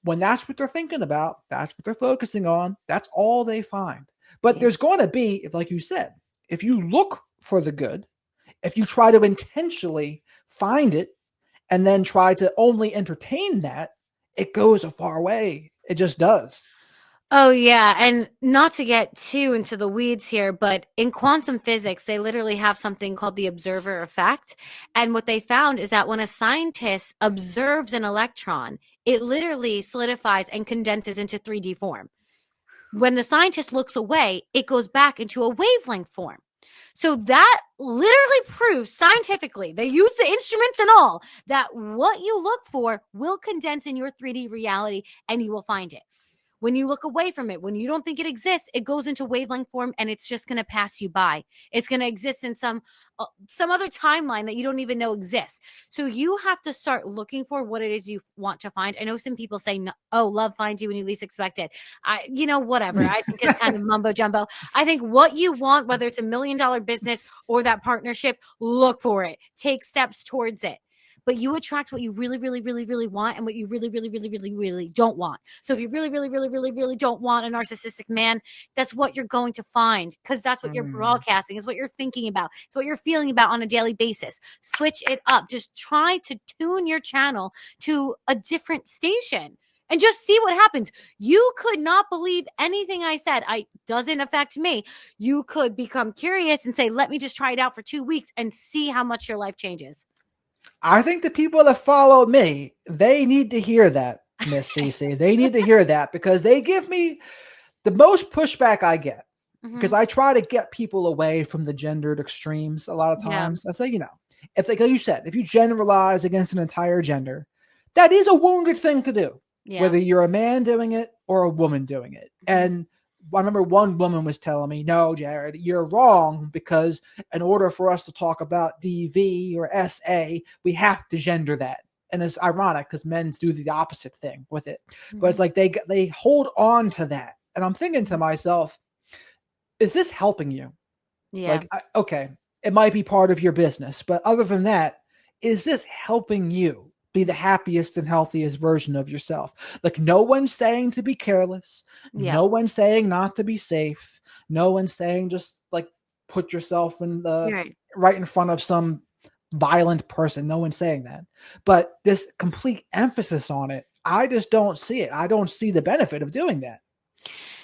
when that's what they're thinking about, that's what they're focusing on, that's all they find. But there's going to be, like you said, if you look for the good, if you try to intentionally find it and then try to only entertain that, it goes a far way. It just does. Oh, yeah. And not to get too into the weeds here, but in quantum physics, they literally have something called the observer effect. And what they found is that when a scientist observes an electron, it literally solidifies and condenses into 3D form. When the scientist looks away, it goes back into a wavelength form. So that literally proves scientifically, they use the instruments and all, that what you look for will condense in your 3D reality and you will find it. When you look away from it, when you don't think it exists, it goes into wavelength form and it's just going to pass you by. It's going to exist in some other timeline that you don't even know exists. So you have to start looking for what it is you want to find. I know some people say, oh, love finds you when you least expect it. Whatever. I think it's kind of mumbo jumbo. I think what you want, whether it's $1 million business or that partnership, look for it. Take steps towards it. But you attract what you really, really, really, really want and what you really, really, really, really, really don't want. So if you really, really, really, really, really don't want a narcissistic man, that's what you're going to find because that's what you're broadcasting, is what you're thinking about. It's what you're feeling about on a daily basis. Switch it up. Just try to tune your channel to a different station and just see what happens. You could not believe anything I said. It doesn't affect me. You could become curious and say, let me just try it out for 2 weeks and see how much your life changes. I think the people that follow me, they need to hear that, Miss CiiCii. They need to hear that because they give me the most pushback I get. Because I try to get people away from the gendered extremes a lot of times. I say, if like you said, if you generalize against an entire gender, that is a wounded thing to do. Whether you're a man doing it or a woman doing it. And I remember one woman was telling me, no, Jared, you're wrong because in order for us to talk about DV or SA, we have to gender that. And it's ironic because men do the opposite thing with it. But it's like they hold on to that. And I'm thinking to myself, is this helping you? Like, okay, it might be part of your business, but other than that, is this helping you be the happiest and healthiest version of yourself? Like, no one's saying to be careless. No one's saying not to be safe. No one's saying just like put yourself in the right in front of some violent person. No one's saying that. But this complete emphasis on it, I just don't see it. I don't see the benefit of doing that.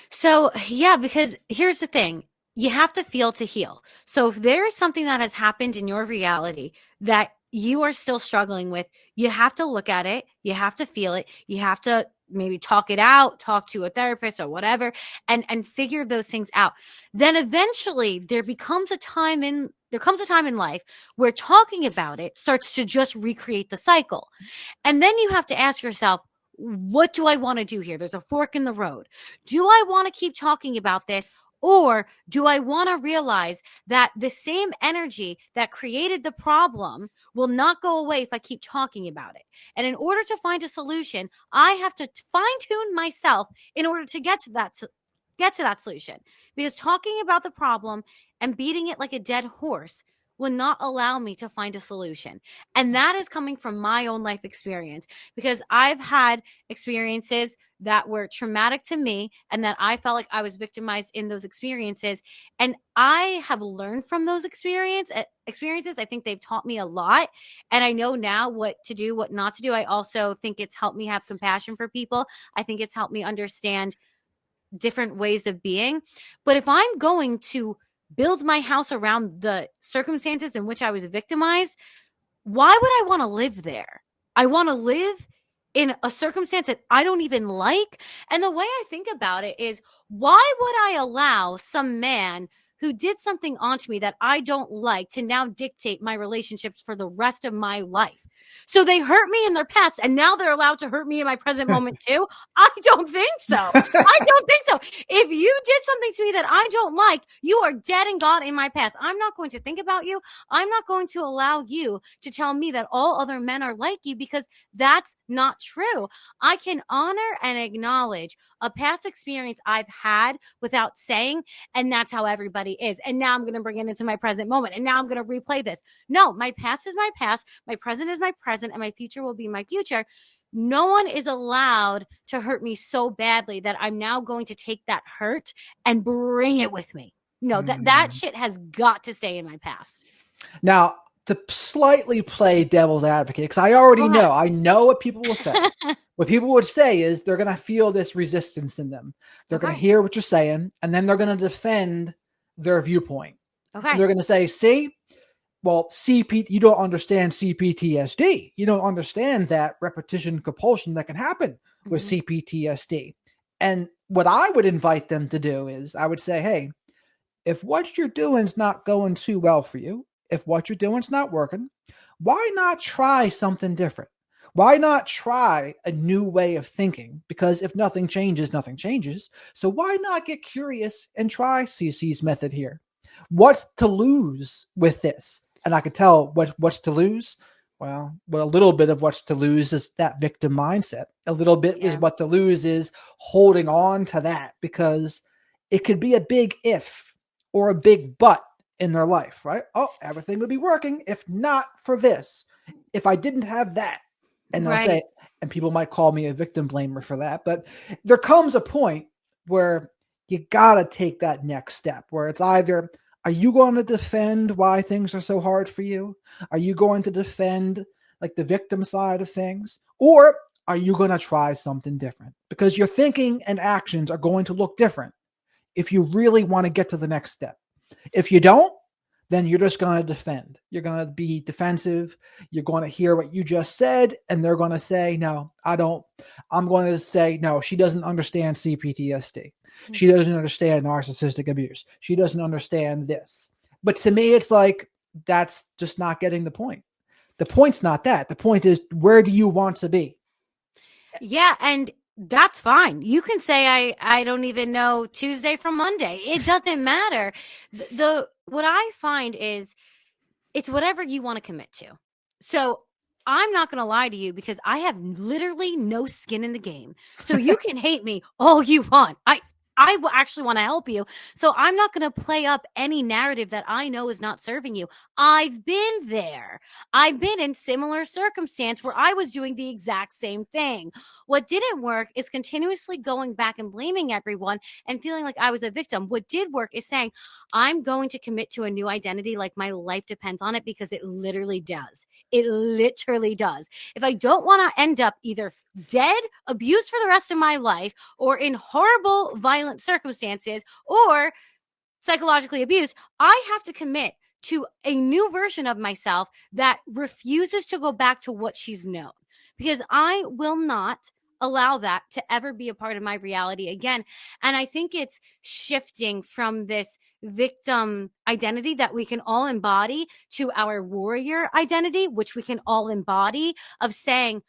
So, because here's the thing. You have to feel to heal. So if there is something that has happened in your reality that you are still struggling with, you have to look at it, you have to feel it, you have to maybe talk it out, talk to a therapist or whatever, and figure those things out. Then eventually there comes a time in life where talking about it starts to just recreate the cycle. And then you have to ask yourself, what do I want to do here? There's a fork in the road. Do I want to keep talking about this? Or do I want to realize that the same energy that created the problem will not go away if I keep talking about it? And in order to find a solution, I have to fine tune myself in order to get to that solution. Because talking about the problem and beating it like a dead horse will not allow me to find a solution. And that is coming from my own life experience, because I've had experiences that were traumatic to me and that I felt like I was victimized in those experiences. And I have learned from those experiences. I think they've taught me a lot. And I know now what to do, what not to do. I also think it's helped me have compassion for people. I think it's helped me understand different ways of being. But if I'm going to build my house around the circumstances in which I was victimized, why would I want to live there? I want to live in a circumstance that I don't even like. And the way I think about it is, why would I allow some man who did something onto me that I don't like to now dictate my relationships for the rest of my life? So they hurt me in their past and now they're allowed to hurt me in my present moment too? I don't think so. I don't think so. If you did something to me that I don't like, you are dead and gone in my past. I'm not going to think about you. I'm not going to allow you to tell me that all other men are like you, because that's not true. I can honor and acknowledge a past experience I've had without saying, and that's how everybody is. And now I'm going to bring it into my present moment. And now I'm going to replay this. No, my past is my past. My present is my present, and my future will be my future. No one is allowed to hurt me so badly that I'm now going to take that hurt and bring it with me. No, that shit has got to stay in my past. Now, to slightly play devil's advocate, because I already know, I know what people will say. What people would say is they're going to feel this resistance in them. They're going to hear what you're saying, and then they're going to defend their viewpoint. And they're going to say, see, well, you don't understand CPTSD. You don't understand that repetition compulsion that can happen with CPTSD. And what I would invite them to do is I would say, hey, if what you're doing is not going too well for you, if what you're doing is not working, why not try something different? Why not try a new way of thinking? Because if nothing changes, nothing changes. So why not get curious and try CiiCii's method here? What's to lose with this? And I could tell what's to lose. Well, a little bit of what's to lose is that victim mindset. A little bit is what to lose is holding on to that, because it could be a big if or a big but in their life, right? Oh, everything would be working if not for this. If I didn't have that. And they'll say, and people might call me a victim blamer for that, but there comes a point where you got to take that next step where it's either, are you going to defend why things are so hard for you? Are you going to defend like the victim side of things? Or are you going to try something different? Because your thinking and actions are going to look different if you really want to get to the next step. If you don't, then you're just going to defend. You're going to be defensive. You're going to hear what you just said, and they're going to say, no, I don't. I'm going to say, no, she doesn't understand CPTSD. She doesn't understand narcissistic abuse. She doesn't understand this. But to me, it's like, that's just not getting the point. The point's not that. The point is, where do you want to be? Yeah, and that's fine. You can say I don't even know Tuesday from Monday. It doesn't matter. What I find is it's whatever you want to commit to. So I'm not going to lie to you, because I have literally no skin in the game. So you can hate me all you want. I will actually want to help you. So I'm not going to play up any narrative that I know is not serving you. I've been there. I've been in similar circumstance where I was doing the exact same thing. What didn't work is continuously going back and blaming everyone and feeling like I was a victim. What did work is saying, I'm going to commit to a new identity like my life depends on it, because it literally does. It literally does. If I don't want to end up either dead, abused for the rest of my life, or in horrible, violent circumstances, or psychologically abused, I have to commit to a new version of myself that refuses to go back to what she's known, because I will not allow that to ever be a part of my reality again. And I think it's shifting from this victim identity that we can all embody to our warrior identity, which we can all embody, of saying,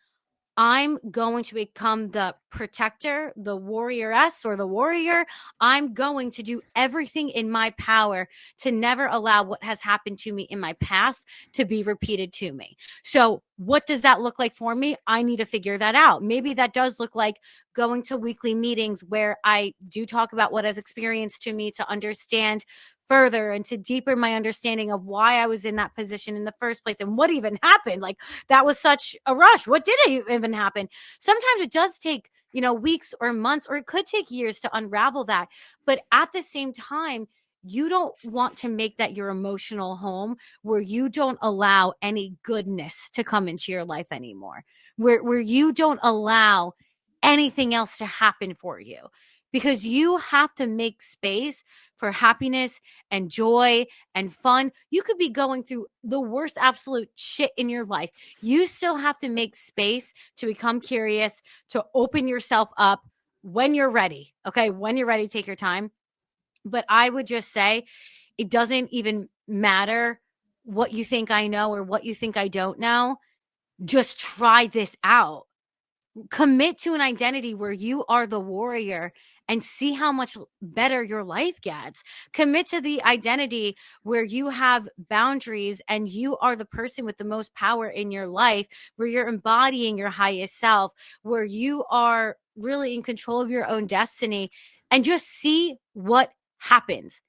I'm going to become the protector, the warrioress, or the warrior. I'm going to do everything in my power to never allow what has happened to me in my past to be repeated to me. So what does that look like for me? I need to figure that out. Maybe that does look like going to weekly meetings where I do talk about what has experienced to me to understand further and to deepen my understanding of why I was in that position in the first place and what even happened. Like, that was such a rush. What did even happen? Sometimes it does take, weeks or months, or it could take years to unravel that. But at the same time, you don't want to make that your emotional home where you don't allow any goodness to come into your life anymore, where you don't allow anything else to happen for you, because you have to make space for happiness and joy and fun. You could be going through the worst absolute shit in your life. You still have to make space to become curious, to open yourself up when you're ready. Okay. When you're ready, take your time. But I would just say it doesn't even matter what you think I know or what you think I don't know. Just try this out. Commit to an identity where you are the warrior and see how much better your life gets. Commit to the identity where you have boundaries and you are the person with the most power in your life, where you're embodying your highest self, where you are really in control of your own destiny, and just see what happens.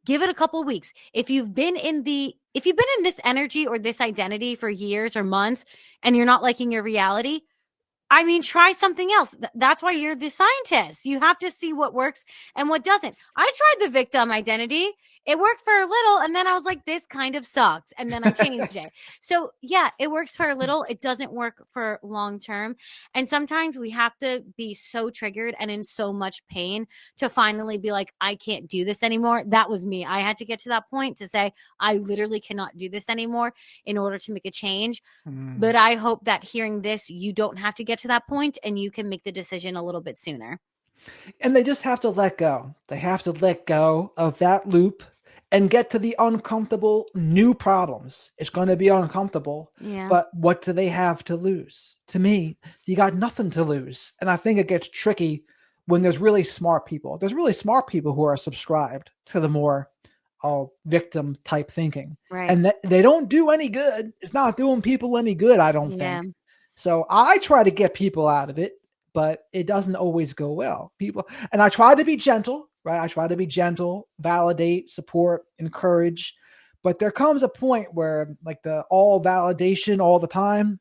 Give it a couple weeks. If you've been in this energy or this identity for years or months and you're not liking your reality, I mean, try something else. That's why you're the scientist. You have to see what works and what doesn't. I tried the victim identity. It worked for a little, and then I was like, this kind of sucks. And then I changed it. So yeah, it works for a little. It doesn't work for long term. And sometimes we have to be so triggered and in so much pain to finally be like, I can't do this anymore. That was me. I had to get to that point to say, I literally cannot do this anymore in order to make a change. But I hope that hearing this, you don't have to get to that point and you can make the decision a little bit sooner. And they just have to let go. They have to let go of that loop and get to the uncomfortable new problems. It's going to be uncomfortable, Yeah. but what do they have to lose? To me, you got nothing to lose. And I think it gets tricky when there's really smart people. There's really smart people who are subscribed to the more victim type thinking. Right. And they don't do any good. It's not doing people any good, I don't Yeah. think. So I try to get people out of it, but it doesn't always go well. And I try to be gentle, right? I try to be gentle, validate, support, encourage. But there comes a point where, like, the all validation all the time,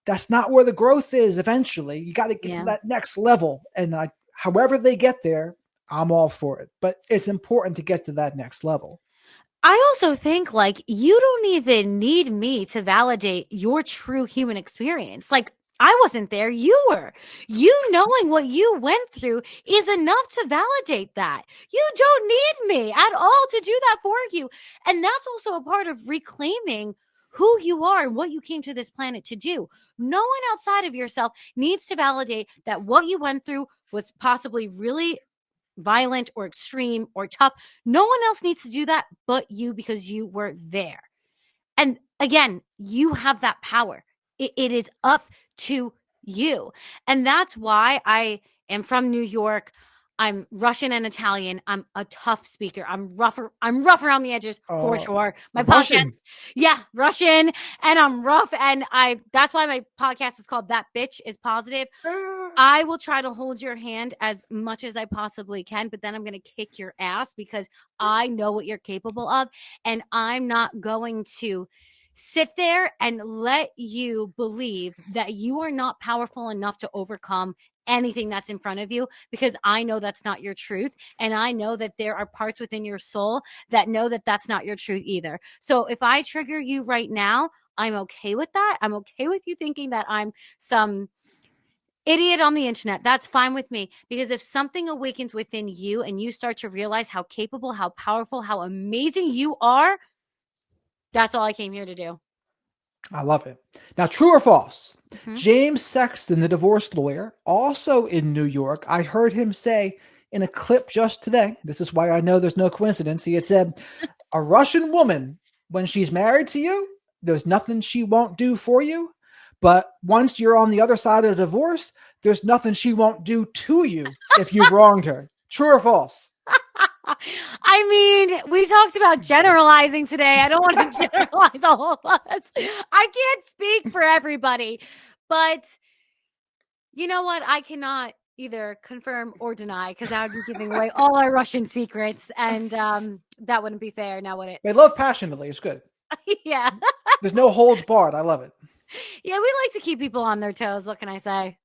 that's not where the growth is eventually. You got to get to that next level. And however they get there, I'm all for it. But it's important to get to that next level. I also think, like, you don't even need me to validate your true human experience. Like, I wasn't there. You were. You knowing what you went through is enough to validate that. You don't need me at all to do that for you. And that's also a part of reclaiming who you are and what you came to this planet to do. No one outside of yourself needs to validate that what you went through was possibly really violent or extreme or tough. No one else needs to do that but you, because you were there. And again, you have that power. It is up to you. And that's why I am from New York. I'm Russian and Italian. I'm a tough speaker. I'm rough around the edges for sure. My Russian. podcast, yeah, Russian, and I'm rough. And that's why my podcast is called That Bitch is Positive. I will try to hold your hand as much as I possibly can, but then I'm going to kick your ass because I know what you're capable of. And I'm not going to sit there and let you believe that you are not powerful enough to overcome anything that's in front of you, because I know that's not your truth. And I know that there are parts within your soul that know that that's not your truth either. So if I trigger you right now, I'm okay with that. I'm okay with you thinking that I'm some idiot on the internet. That's fine with me, because if something awakens within you and you start to realize how capable, how powerful, how amazing you are, That's all I came here to do. I love it. Now, true or false? Mhm. James Sexton, the divorce lawyer, also in New York, I heard him say in a clip just today, this is why I know there's no coincidence. He had said, a Russian woman, when she's married to you, there's nothing she won't do for you. But once you're on the other side of the divorce, there's nothing she won't do to you if you've wronged her. True or false? I mean, we talked about generalizing today. I don't want to generalize all of us. I can't speak for everybody, but you know what? I cannot either confirm or deny because that would be giving away all our Russian secrets, and that wouldn't be fair. Now would it? They love passionately. It's good. Yeah, There's no holds barred. I love it. yeah. We like to keep people on their toes. What can I say?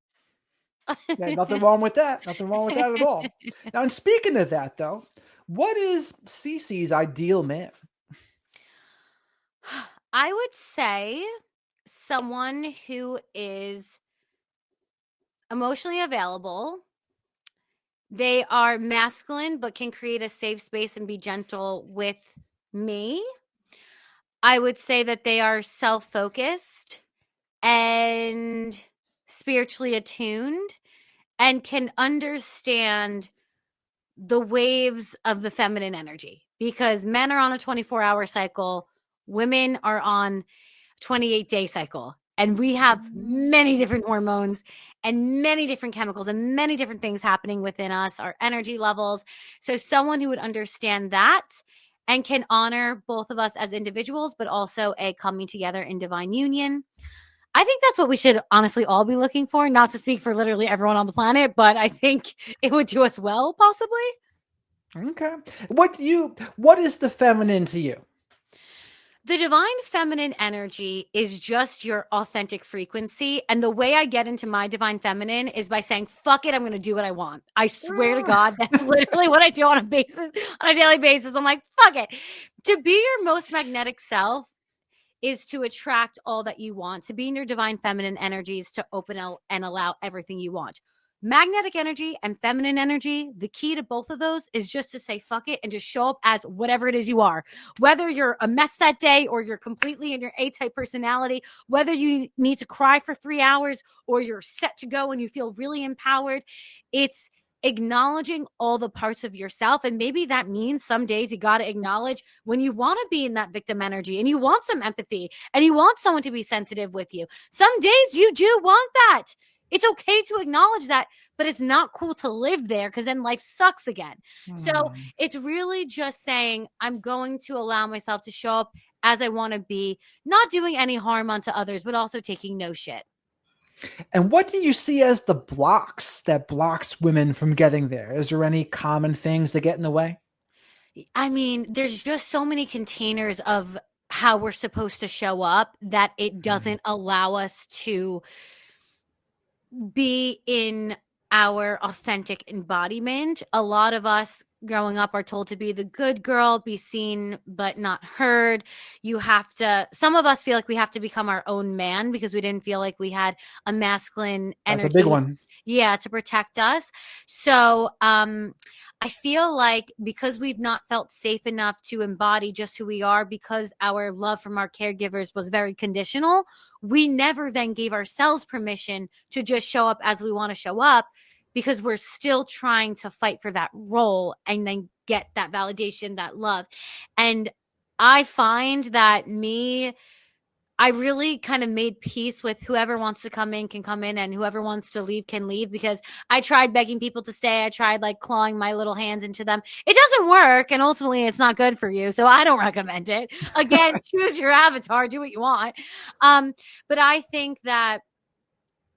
Yeah, nothing wrong with that. Nothing wrong with that at all. Now, and speaking of that, though, what is CiiCii's ideal man? I would say someone who is emotionally available. They are masculine, but can create a safe space and be gentle with me. I would say that they are self-focused and spiritually attuned and can understand the waves of the feminine energy because men are on a 24-hour cycle, women are on 28-day cycle. And we have many different hormones and many different chemicals and many different things happening within us, our energy levels. So someone who would understand that and can honor both of us as individuals, but also a coming together in divine union. I think that's what we should honestly all be looking for, not to speak for literally everyone on the planet, but I think it would do us well, possibly. Okay. What is the feminine to you? The divine feminine energy is just your authentic frequency. And the way I get into my divine feminine is by saying, fuck it, I'm going to do what I want. I swear to God, that's literally what I do on a daily basis. I'm like, fuck it. To be your most magnetic self is to attract all that you want. To be in your divine feminine energies, to open and allow everything you want. Magnetic energy and feminine energy, the key to both of those is just to say fuck it and just show up as whatever it is you are. Whether you're a mess that day or you're completely in your A-type personality, whether you need to cry for 3 hours or you're set to go and you feel really empowered, it's acknowledging all the parts of yourself. And maybe that means some days you got to acknowledge when you want to be in that victim energy and you want some empathy and you want someone to be sensitive with you. Some days you do want that. It's okay to acknowledge that, but it's not cool to live there because then life sucks again. So it's really just saying, I'm going to allow myself to show up as I want to be, not doing any harm unto others, but also taking no shit. And what do you see as the blocks that blocks women from getting there? Is there any common things that get in the way? I mean, there's just so many containers of how we're supposed to show up that it doesn't allow us to be in our authentic embodiment. A lot of us growing up are told to be the good girl, be seen but not heard. Some of us feel like we have to become our own man because we didn't feel like we had a masculine That's a big energy, one. yeah, to protect us. So I feel like because we've not felt safe enough to embody just who we are, because our love from our caregivers was very conditional, we never then gave ourselves permission to just show up as we want to show up because we're still trying to fight for that role and then get that validation, that love. And I find that I really kind of made peace with whoever wants to come in can come in and whoever wants to leave can leave, because I tried begging people to stay. I tried like clawing my little hands into them. It doesn't work. And ultimately it's not good for you. So I don't recommend it. Again, choose your avatar, do what you want. But I think that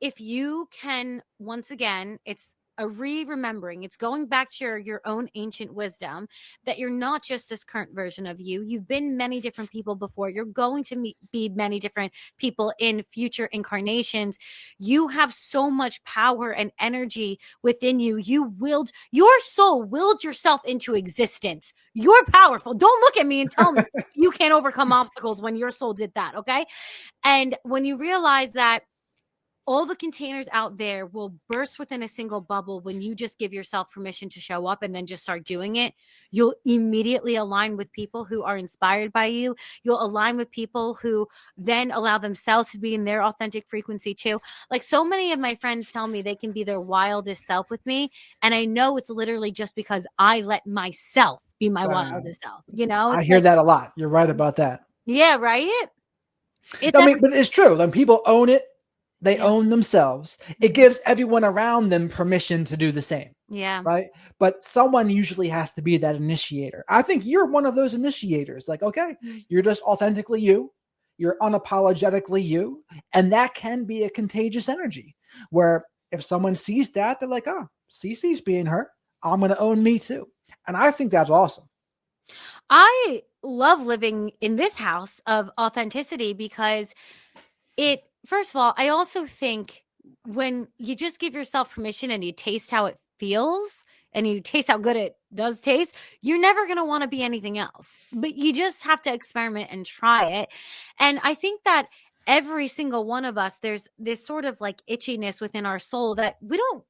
if you can, once again, it's a remembering, it's going back to your own ancient wisdom that you're not just this current version of you. You've been many different people before. You're going to be many different people in future incarnations. You have so much power and energy within you. Your soul willed yourself into existence. You're powerful. Don't look at me and tell me you can't overcome obstacles when your soul did that. Okay. And when you realize that all the containers out there will burst within a single bubble when you just give yourself permission to show up and then just start doing it. You'll immediately align with people who are inspired by you. You'll align with people who then allow themselves to be in their authentic frequency too. Like, so many of my friends tell me they can be their wildest self with me. And I know it's literally just because I let myself be my Uh, wildest self. You know, I it's hear like, that a lot. You're right about that. yeah, right? It's I mean, every, but it's true. When people own it, they yeah. own themselves. It Mhm. gives everyone around them permission to do the same, Yeah. right? But someone usually has to be that initiator. I think you're one of those initiators. Like, okay, Mm. you're just authentically you, you're unapologetically you, and that can be a contagious energy where if someone sees that, they're like, oh, CiiCii's being her. I'm going to own me too. And I think that's awesome. I love living in this house of authenticity because it, first of all, I also think when you just give yourself permission and you taste how it feels and you taste how good it does taste, you're never going to want to be anything else. But you just have to experiment and try it. And I think that every single one of us, there's this sort of like itchiness within our soul that we don't,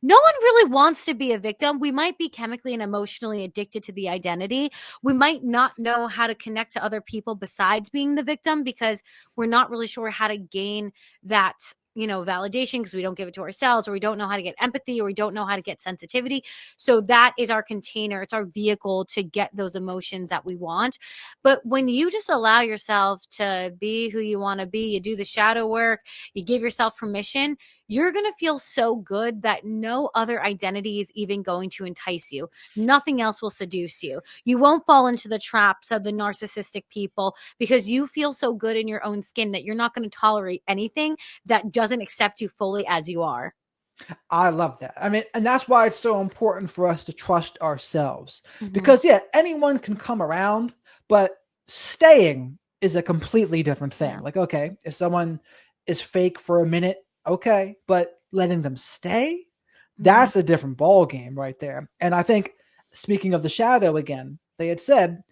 no one really wants to be a victim. We might be chemically and emotionally addicted to the identity. We might not know how to connect to other people besides being the victim because we're not really sure how to gain that, validation, because we don't give it to ourselves, or we don't know how to get empathy, or we don't know how to get sensitivity. So that is our container. It's our vehicle to get those emotions that we want. But when you just allow yourself to be who you want to be, you do the shadow work, you give yourself permission, you're going to feel so good that no other identity is even going to entice you. Nothing else will seduce you. You won't fall into the traps of the narcissistic people because you feel so good in your own skin that you're not going to tolerate anything that doesn't accept you fully as you are. I love that. I mean, and that's why it's so important for us to trust ourselves. Mhm. Because, yeah, anyone can come around, but staying is a completely different thing. Yeah. Like, okay, if someone is fake for a minute, okay, but letting them stay, Mhm. that's a different ball game right there. And I think, speaking of the shadow again, they had said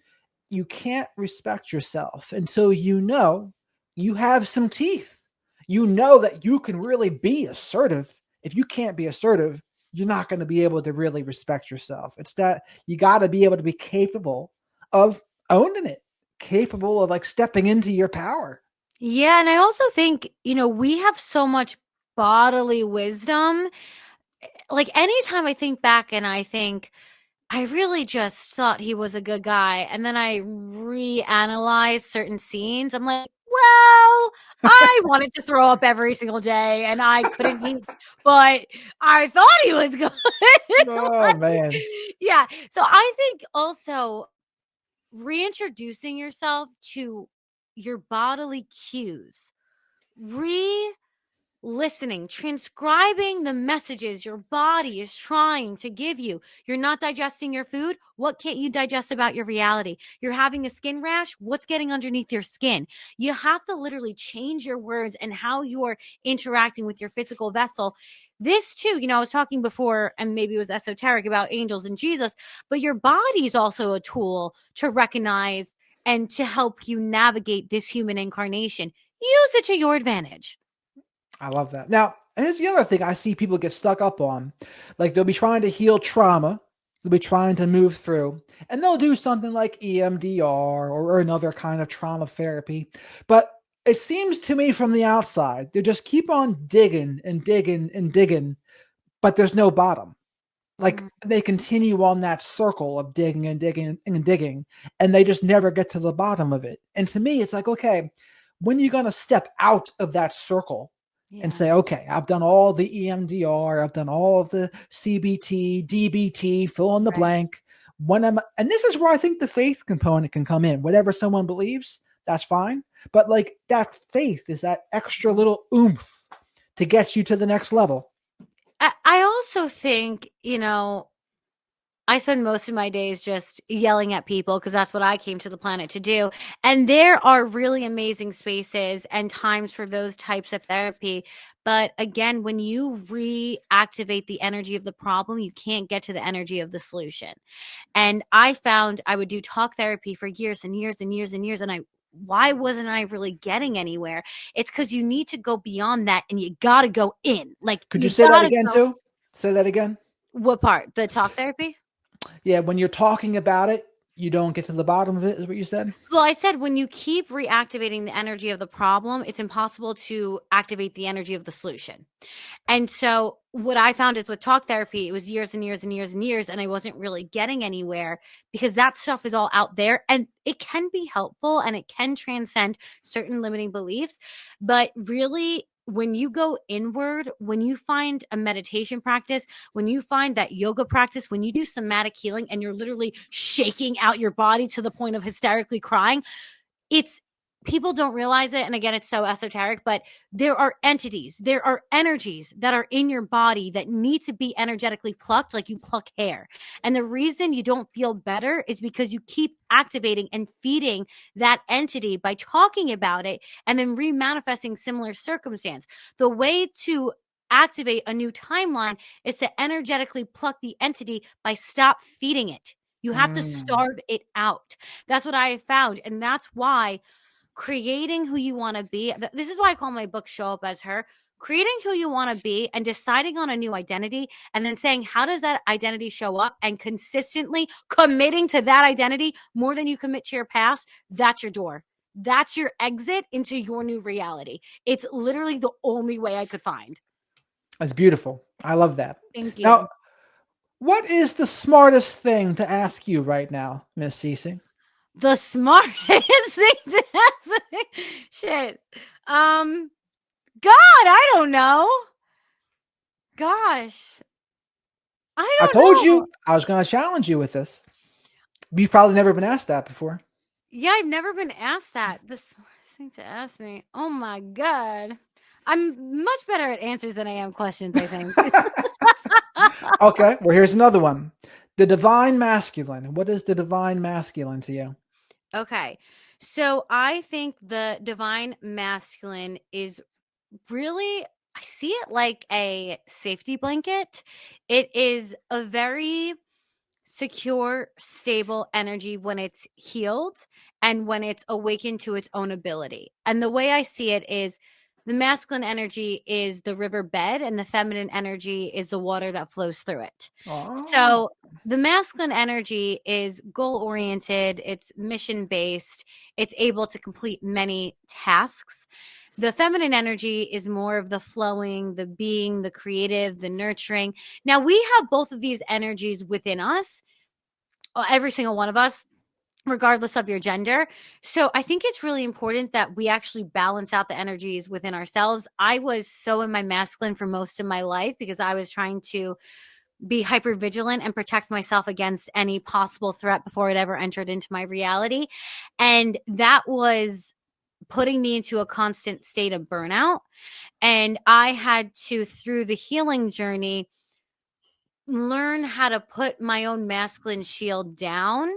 you can't respect yourself until you know you have some teeth. You know that you can really be assertive. If you can't be assertive, you're not going to be able to really respect yourself. It's that you got to be able to be capable of owning it, capable of like stepping into your power. Yeah. And I also think, we have so much bodily wisdom. Like, anytime I think back and I think, I really just thought he was a good guy. And then I reanalyze certain scenes. I'm like, well, I wanted to throw up every single day and I couldn't eat, but I thought he was good. Oh Like, man, yeah. So I think also reintroducing yourself to your bodily cues, re listening, transcribing the messages your body is trying to give you. You're not digesting your food. What can't you digest about your reality? You're having a skin rash. What's getting underneath your skin? You have to literally change your words and how you're interacting with your physical vessel. This too, I was talking before, and maybe it was esoteric about angels and Jesus, but your body's also a tool to recognize and to help you navigate this human incarnation. Use it to your advantage. I love that. Now, here's the other thing I see people get stuck up on. Like they'll be trying to heal trauma, they'll be trying to move through, and they'll do something like EMDR or another kind of trauma therapy. But it seems to me from the outside, they just keep on digging and digging and digging, but there's no bottom. Like they continue on that circle of digging and digging and digging, and they just never get to the bottom of it. And to me, it's like, okay, when are you going to step out of that circle and Yeah. say, okay, I've done all the EMDR, I've done all of the CBT, DBT, fill in the Right. blank. When I'm, and this is where I think the faith component can come in. Whatever someone believes, that's fine. But like that faith is that extra Mhm. little oomph to get you to the next level. I also think, I spend most of my days just yelling at people because that's what I came to the planet to do. And there are really amazing spaces and times for those types of therapy. But again, when you reactivate the energy of the problem, you can't get to the energy of the solution. And I found I would do talk therapy for years and years and years and years. And I why wasn't I really getting anywhere? It's because you need to go beyond that and you got to go in. Like, Could you you say that got to again go. too? Say that again. What part? The talk therapy? Yeah, when you're talking about it, you don't get to the bottom of it, is what you said? Well, I said when you keep reactivating the energy of the problem, it's impossible to activate the energy of the solution. And so what I found is with talk therapy, it was years and years and years and years, and I wasn't really getting anywhere because that stuff is all out there and it can be helpful and it can transcend certain limiting beliefs. But really, when you go inward, when you find a meditation practice, when you find that yoga practice, when you do somatic healing and you're literally shaking out your body to the point of hysterically crying, it's people don't realize it. And again, it's so esoteric, but there are entities, there are energies that are in your body that need to be energetically plucked, like you pluck hair. And the reason you don't feel better is because you keep activating and feeding that entity by talking about it and then remanifesting similar circumstance. The way to activate a new timeline is to energetically pluck the entity by stop feeding it. You have to Mm. starve it out. That's what I have found. And that's why creating who you want to be. This is why I call my book Show Up as Her. Creating who you want to be and deciding on a new identity, and then saying, how does that identity show up? And consistently committing to that identity more than you commit to your past. That's your door. That's your exit into your new reality. It's literally the only way I could find. That's beautiful. I love that. Thank Now, you. what is the smartest thing to ask you right now, Miss CiiCii? The smartest thing to ask. Shit. God, I don't know. Gosh, I I told don't know. you I was going to challenge you with this. You've probably never been asked that before. Yeah, I've never been asked that. The smartest thing to ask me. Oh my God. I'm much better at answers than I am questions, I think. Okay, well, here's another one. The divine masculine. What is the divine masculine to you? Okay. So I think the divine masculine is really, I see it like a safety blanket. It is a very secure, stable energy when it's healed and when it's awakened to its own ability. And the way I see it is the masculine energy is the riverbed and the feminine energy is the water that flows through it. Oh, So the masculine energy is goal oriented, it's mission based, it's able to complete many tasks. The feminine energy is more of the flowing, the being, the creative, the nurturing. Now, we have both of these energies within us, every single one of us, regardless of your gender. So I think it's really important that we actually balance out the energies within ourselves. I was so in my masculine for most of my life because I was trying to be hyper vigilant and protect myself against any possible threat before it ever entered into my reality. And that was putting me into a constant state of burnout. And I had to, through the healing journey, learn how to put my own masculine shield down.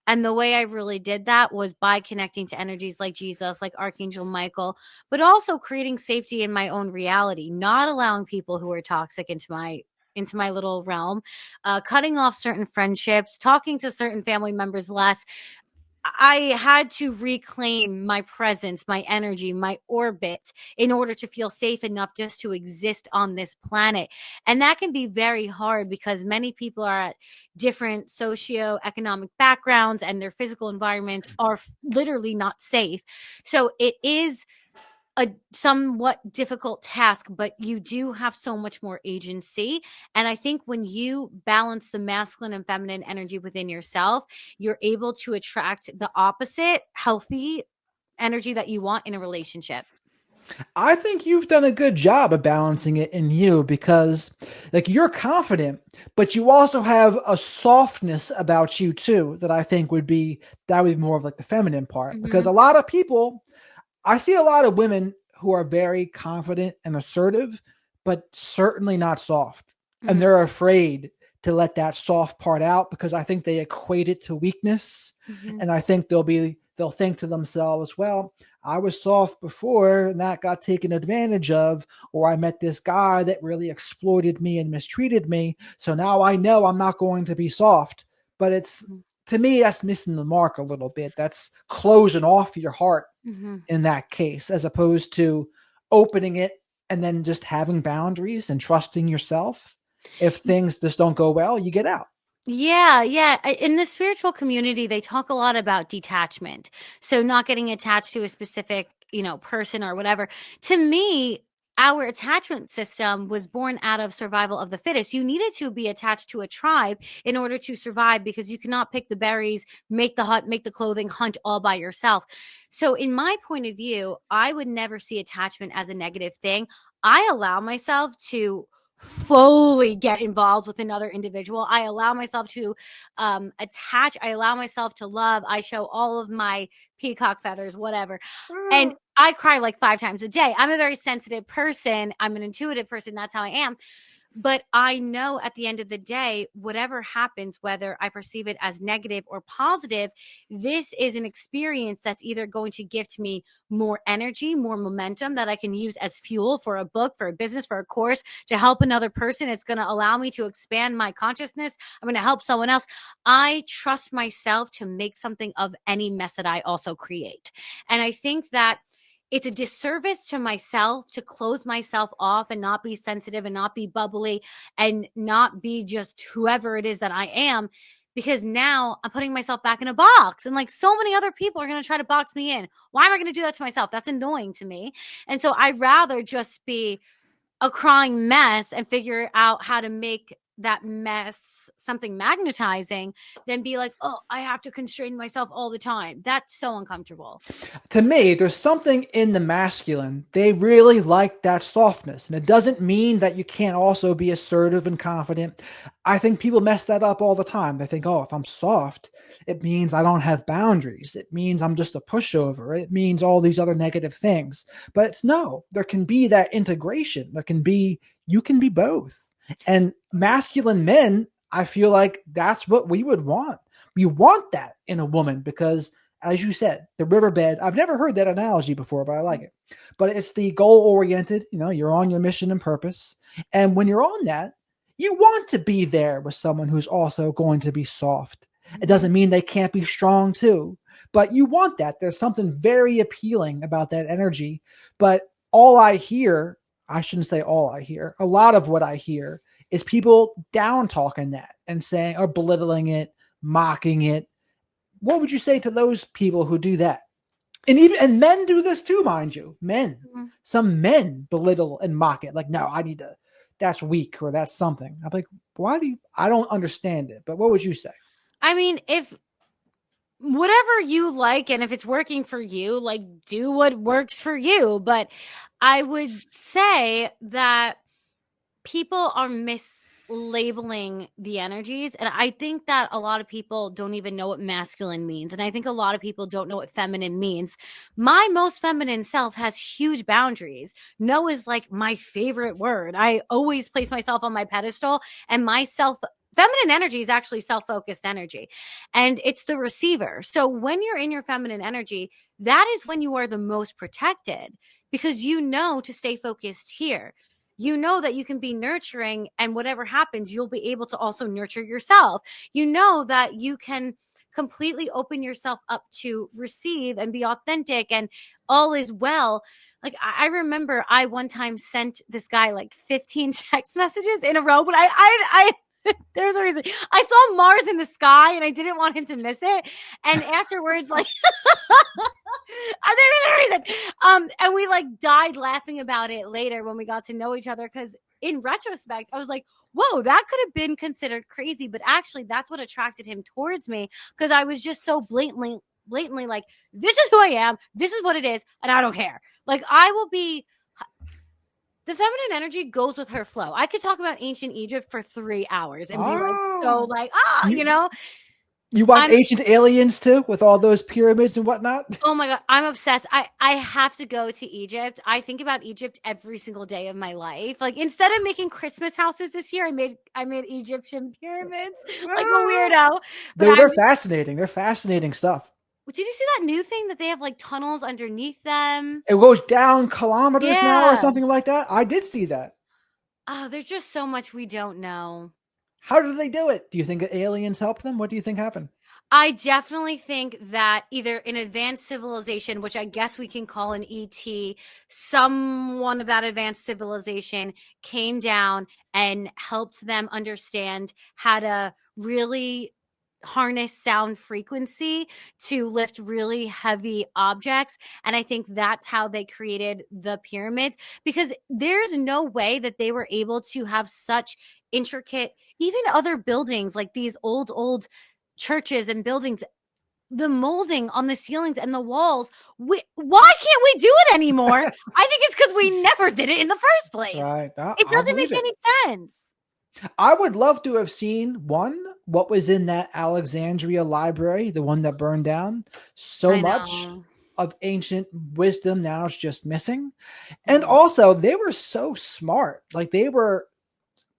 And the way I really did that was by connecting to energies like Jesus, like Archangel Michael, but also creating safety in my own reality, not allowing people who are toxic into my little realm, cutting off certain friendships, talking to certain family members less. I had to reclaim my presence, my energy, my orbit in order to feel safe enough just to exist on this planet. And that can be very hard because many people are at different socioeconomic backgrounds and their physical environments are literally not safe. So it is a somewhat difficult task, but you do have so much more agency. And I think when you balance the masculine and feminine energy within yourself, you're able to attract the opposite healthy energy that you want in a relationship. I think you've done a good job of balancing it in you because, like, you're confident, but you also have a softness about you too that I think that would be more of like the feminine part. Because Mm-hmm. a lot of people, I see a lot of women who are very confident and assertive, but certainly not soft. And Mm-hmm. they're afraid to let that soft part out because I think they equate it to weakness. Mm-hmm. And I think they'll think to themselves, well, I was soft before and that got taken advantage of, or I met this guy that really exploited me and mistreated me. So now I know I'm not going to be soft. But to me, that's missing the mark a little bit. That's closing off your heart Mm-hmm. in that case, as opposed to opening it and then just having boundaries and trusting yourself. If things just don't go well, you get out. Yeah, yeah. In the spiritual community, they talk a lot about detachment. So not getting attached to a specific, person or whatever. To me, our attachment system was born out of survival of the fittest. You needed to be attached to a tribe in order to survive because you cannot pick the berries, make the hut, make the clothing, hunt all by yourself. So in my point of view, I would never see attachment as a negative thing. I allow myself to fully get involved with another individual. I allow myself to attach. I allow myself to love. I show all of my peacock feathers, whatever. And I cry like 5 times a day. I'm a very sensitive person. I'm an intuitive person. That's how I am. But I know at the end of the day, whatever happens, whether I perceive it as negative or positive, this is an experience that's either going to gift me more energy, more momentum that I can use as fuel for a book, for a business, for a course, to help another person. It's going to allow me to expand my consciousness. I'm going to help someone else. I trust myself to make something of any mess that I also create. And I think that it's a disservice to myself to close myself off and not be sensitive and not be bubbly and not be just whoever it is that I am, because now I'm putting myself back in a box, and like so many other people are going to try to box me in. Why am I going to do that to myself? That's annoying to me. And so I'd rather just be a crying mess and figure out how to make that mess something magnetizing than be like, oh, I have to constrain myself all the time. That's so uncomfortable. To me, there's something in the masculine. They really like that softness. And it doesn't mean that you can't also be assertive and confident. I think people mess that up all the time. They think, oh, if I'm soft, it means I don't have boundaries. It means I'm just a pushover. It means all these other negative things. But it's no, there can be that integration. You can be both. And masculine men, I feel like that's what we would want. We want that in a woman because, as you said, the riverbed. I've never heard that analogy before, but I like it. But it's the goal oriented, you're on your mission and purpose. And when you're on that, you want to be there with someone who's also going to be soft. It doesn't mean they can't be strong too, but you want that. There's something very appealing about that energy. But all I hear, I shouldn't say all I hear, a lot of what I hear is people down talking that and saying, or belittling it, mocking it. What would you say to those people who do that? And men do this too, mind you. Mhm. Some men belittle and mock it. Like, no, I need to. That's weak or that's something. I'm like, why do you? I don't understand it. But what would you say? I mean, if whatever you like and if it's working for you, like do what works for you. But I would say that people are mislabeling the energies. And I think that a lot of people don't even know what masculine means. And I think a lot of people don't know what feminine means. My most feminine self has huge boundaries. No is like my favorite word. I always place myself on my pedestal, and feminine energy is actually self-focused energy, and it's the receiver. So when you're in your feminine energy, that is when you are the most protected, because you know to stay focused here. You know that you can be nurturing, and whatever happens, you'll be able to also nurture yourself. You know that you can completely open yourself up to receive and be authentic, and all is well. Like I remember I one time sent this guy like 15 text messages in a row, but I there's a reason. I saw Mars in the sky and I didn't want him to miss it. And afterwards, like there is a reason. And we like died laughing about it later when we got to know each other, because in retrospect, I was like, whoa, that could have been considered crazy. But actually, that's what attracted him towards me, because I was just so blatantly like, this is who I am, this is what it is, and I don't care. Like I will be the feminine energy goes with her flow. I could talk about ancient Egypt for 3 hours and be like, so Oh, like, you you watch I'm, Ancient Aliens too, with all those pyramids and whatnot. oh my God, I'm obsessed. I have to go to Egypt. I think about Egypt every single day of my life. Like instead of making Christmas houses this year, I made Egyptian pyramids like a weirdo. But They're fascinating. They're fascinating stuff. did you see that new thing that they have like tunnels underneath them? It goes down kilometers now or Yeah. something like that. I did see that. Oh, there's just so much we don't know. How did they do it? Do you think aliens helped them? What do you think happened? I definitely think that either an advanced civilization, which I guess we can call an ET, someone of that advanced civilization came down and helped them understand how to really harness sound frequency to lift really heavy objects. And I think that's how they created the pyramids, because there's no way that they were able to have such intricate, even other buildings like these old churches and buildings, the molding on the ceilings and the walls. Why can't we do it anymore? I think it's because we never did it in the first place. Right. It I doesn't make believe it. any sense. I would love to have seen one, what was in that Alexandria library, the one that burned down. So I much know. of ancient wisdom now is just missing. And Mm. also, they were so smart. Like they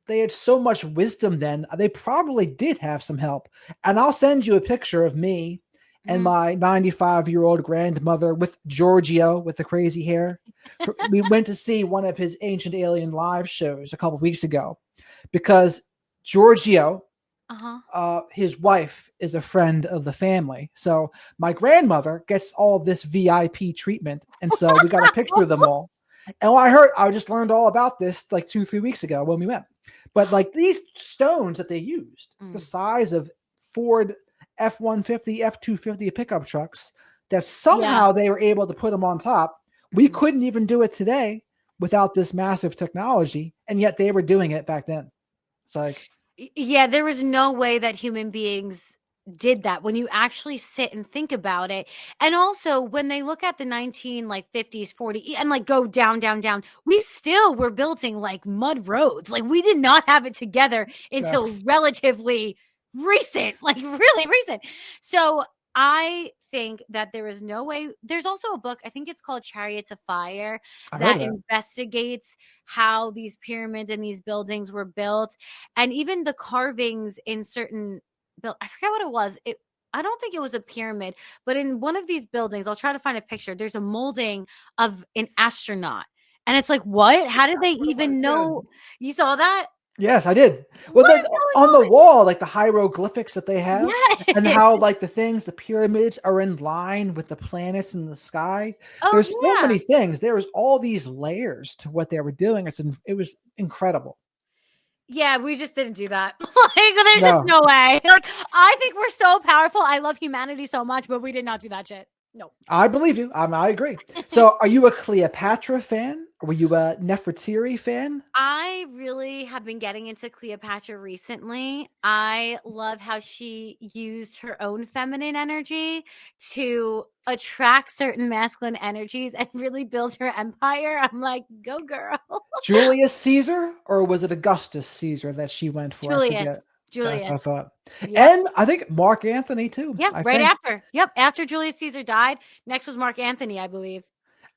had so much wisdom then. They probably did have some help. And I'll send you a picture of me and Mhm. my 95-year-old grandmother with Giorgio with the crazy hair. We went to see one of his Ancient Alien live shows a couple weeks ago because Giorgio, Uh-huh. his wife, is a friend of the family. So my grandmother gets all of this VIP treatment. And so we got a picture of them all. And I just learned all about this like 2, 3 weeks ago when we went. But like these stones that they used, the Mm. size of Ford F-150, F-250 pickup trucks, that Yeah. somehow they were able to put them on top. We Mhm. couldn't even do it today without this massive technology, and yet they were doing it back then. It's like, Yeah, there was no way that human beings did that when you actually sit and think about it. And also when they look at the 19 like 50s, 40 and like go down, we still were building like mud roads. Like we did not have it together uh, until relatively recent, like really recent. So I think that there is no way. There's also a book, I think it's called Chariots of Fire, I heard that of that. investigates how these pyramids and these buildings were built, and even the carvings in certain build, I forget what it was. I don't think it was a pyramid, but in one of these buildings, I'll try to find a picture. There's a molding of an astronaut. And it's like, what? How did they What it was, even yeah. know? You saw that? Yes, I did. Well, What then is going on the on? wall, like the hieroglyphics that they have, and Yes. how like the pyramids are in line with the planets in the sky. Oh There's so yeah. many things. There was all these layers to what they were doing. It was incredible. Yeah, we just didn't do that. Like, there's just No, no way. Like, I think we're so powerful. I love humanity so much, but we did not do that shit. No. I believe you. I agree. So, are you a Cleopatra fan? Were you a Nefertiti fan? I really have been getting into Cleopatra recently. I love how she used her own feminine energy to attract certain masculine energies and really build her empire. I'm like, go girl. Julius Caesar, or was it Augustus Caesar that she went for? I Julius. forget. That's what I Julius. thought. Yep. And I think Mark Antony too. Yeah, right after. Yep, after Julius Caesar died, next was Mark Antony, I believe.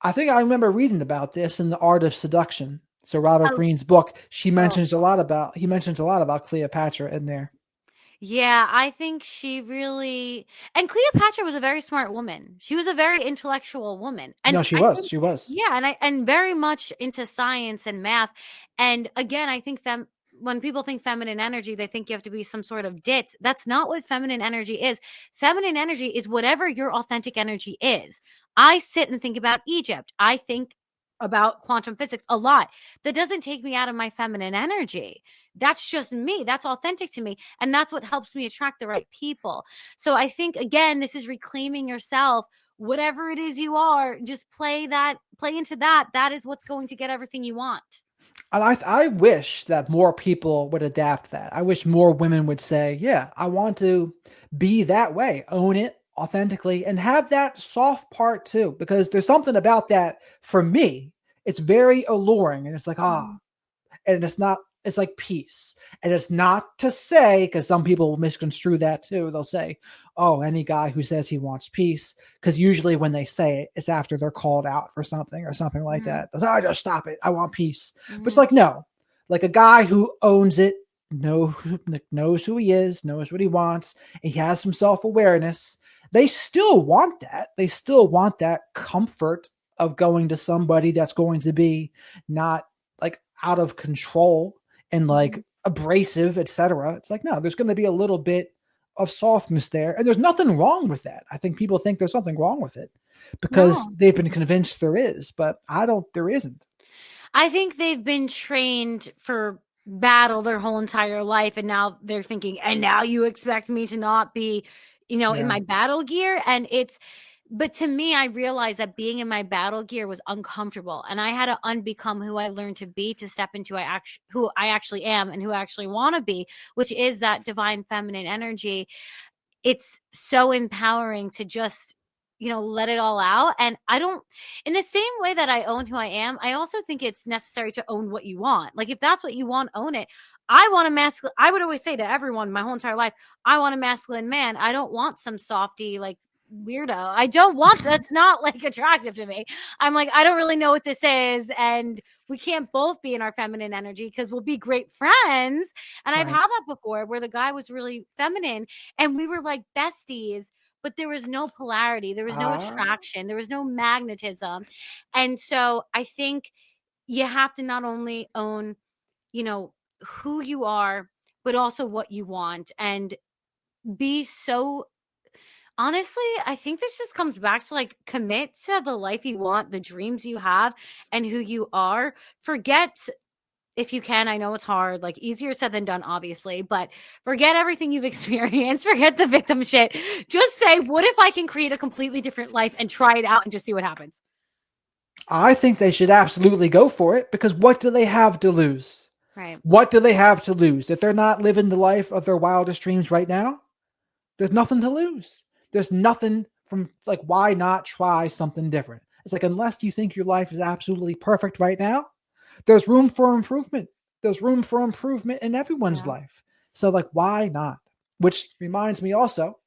I remember reading about this in The Art of Seduction. So Robert Oh, Greene's book, oh. he mentions a lot about Cleopatra in there. Yeah, I think she really, and Cleopatra was a very smart woman. She was a very intellectual woman. No, And she I was. think, She was. yeah, and very much into science and math. And again, I think when people think feminine energy, they think you have to be some sort of ditz. That's not what feminine energy is. Feminine energy is whatever your authentic energy is. I sit and think about Egypt. I think about quantum physics a lot. That doesn't take me out of my feminine energy. That's just me. That's authentic to me. And that's what helps me attract the right people. So I think, again, this is reclaiming yourself. Whatever it is you are, just play into that. That is what's going to get everything you want. And I wish that more people would adapt that. I wish more women would say, yeah, I want to be that way, own it authentically, and have that soft part too. Because there's something about that for me. It's very alluring. And it's like, Mhm. and it's like peace. And it's not to say, because some people will misconstrue that too. They'll say, oh, any guy who says he wants peace, because usually when they say it, it's after they're called out for something or something like Mhm. that. They'll say, oh, just stop it, I want peace. But it's Mhm. like, no, like a guy who owns it, knows who he is, knows what he wants, and he has some self-awareness. They still want that. They still want that comfort of going to somebody that's going to be not like out of control and like Mhm. abrasive, etc. It's like, no, there's going to be a little bit of softness there. And there's nothing wrong with that. I think people think there's something wrong with it because No. they've been convinced there is, but I don't, there isn't. I think they've been trained for battle their whole entire life, and now they're thinking, and now you expect me to not be, in Yeah. my battle gear. And but to me, I realized that being in my battle gear was uncomfortable, and I had to unbecome who I learned to be to step into who I actually am and who I actually want to be, which is that divine feminine energy. It's so empowering to just let it all out. And I don't, in the same way that I own who I am, I also think it's necessary to own what you want. Like, if that's what you want, own it. I want a masculine, I would always say to everyone my whole entire life, I want a masculine man. I don't want some softy, like, weirdo. I don't want, that's not like attractive to me. I'm like, I don't really know what this is, and we can't both be in our feminine energy because we'll be great friends. And I've Right. had that before where the guy was really feminine and we were like besties, but there was no polarity, there was no Ah, attraction, there was no magnetism. And so I think you have to not only own, you know, who you are, but also what you want, and be so, honestly, I think this just comes back to, like, commit to the life you want, the dreams you have, and who you are. Forget, if you can, I know it's hard, like, easier said than done, obviously, but forget everything you've experienced, forget the victim shit. Just say, what if I can create a completely different life and try it out and just see what happens? I think they should absolutely go for it because what do they have to lose? Right. What do they have to lose? If they're not living the life of their wildest dreams right now, there's nothing to lose. There's nothing from, like, why not try something different? It's like, unless you think your life is absolutely perfect right now, there's room for improvement. There's room for improvement in everyone's Yeah. life. So, like, why not? Which reminds me also,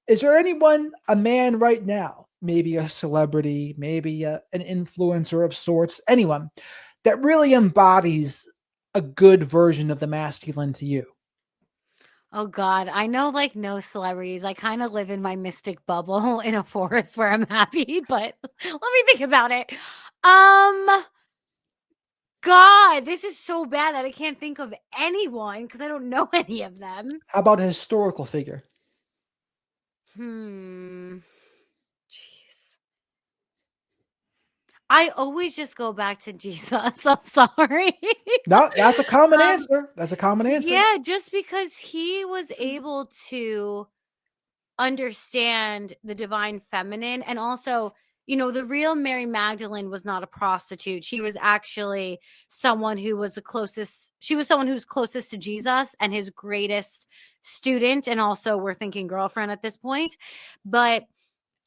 is there anyone, a man right now, maybe a celebrity, maybe an influencer of sorts, anyone that really embodies a good version of the masculine to you? Oh God, I know, like, no celebrities. I kind of live in my mystic bubble in a forest where I'm happy, but let me think about it. Um, God, this is so bad that I can't think of anyone because I don't know any of them. How about a historical figure? Hmm. Jeez. I always just go back to Jesus. I'm sorry. No, that's a common um, answer. That's a common answer. yeah, just because he was able to understand the divine feminine, and also, the real Mary Magdalene was not a prostitute. She was actually someone who was someone who was closest to Jesus and his greatest student, and also, we're thinking, girlfriend at this point. But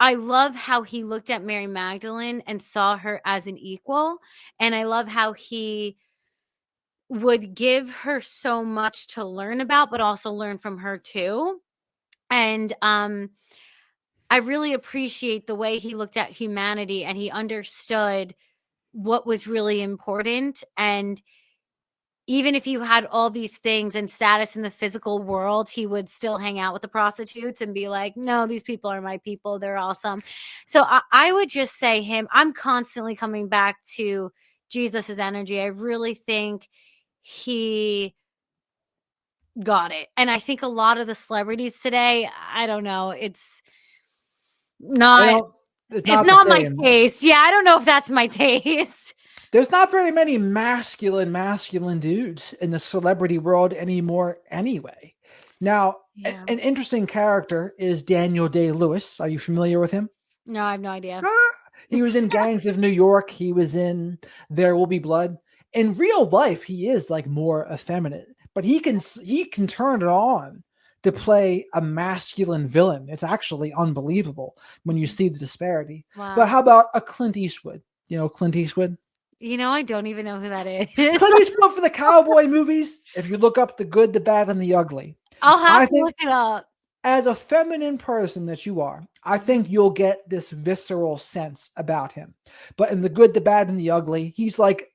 I love how he looked at Mary Magdalene and saw her as an equal, and I love how he would give her so much to learn about, but also learn from her too. And I really appreciate the way he looked at humanity, and he understood what was really important. And even if you had all these things and status in the physical world, he would still hang out with the prostitutes and be like, no, these people are my people. They're awesome. So I would just say him. I'm constantly coming back to Jesus's energy. I really think he got it. And I think a lot of the celebrities today, I don't know, They not don't. It's it's not the not my same. taste. Yeah, I don't know if that's my taste. There's not very many masculine dudes in the celebrity world anymore anyway. Now, Yeah. an interesting character is Daniel Day-Lewis. Are you familiar with him? No, I have no idea. Ah, he was in Gangs of New York. He was in There Will Be Blood. In real life, he is like more effeminate, but he can turn it on to play a masculine villain. It's actually unbelievable when you see the disparity. But Wow. how about a Clint Eastwood? You know Clint Eastwood? I don't even know who that is. Clint Eastwood for the cowboy movies. If you look up The Good, the Bad, and the Ugly, I'll have I to think look it up. as a feminine person that you are, I Mhm. think you'll get this visceral sense about him. But in The Good, the Bad, and the Ugly, he's like,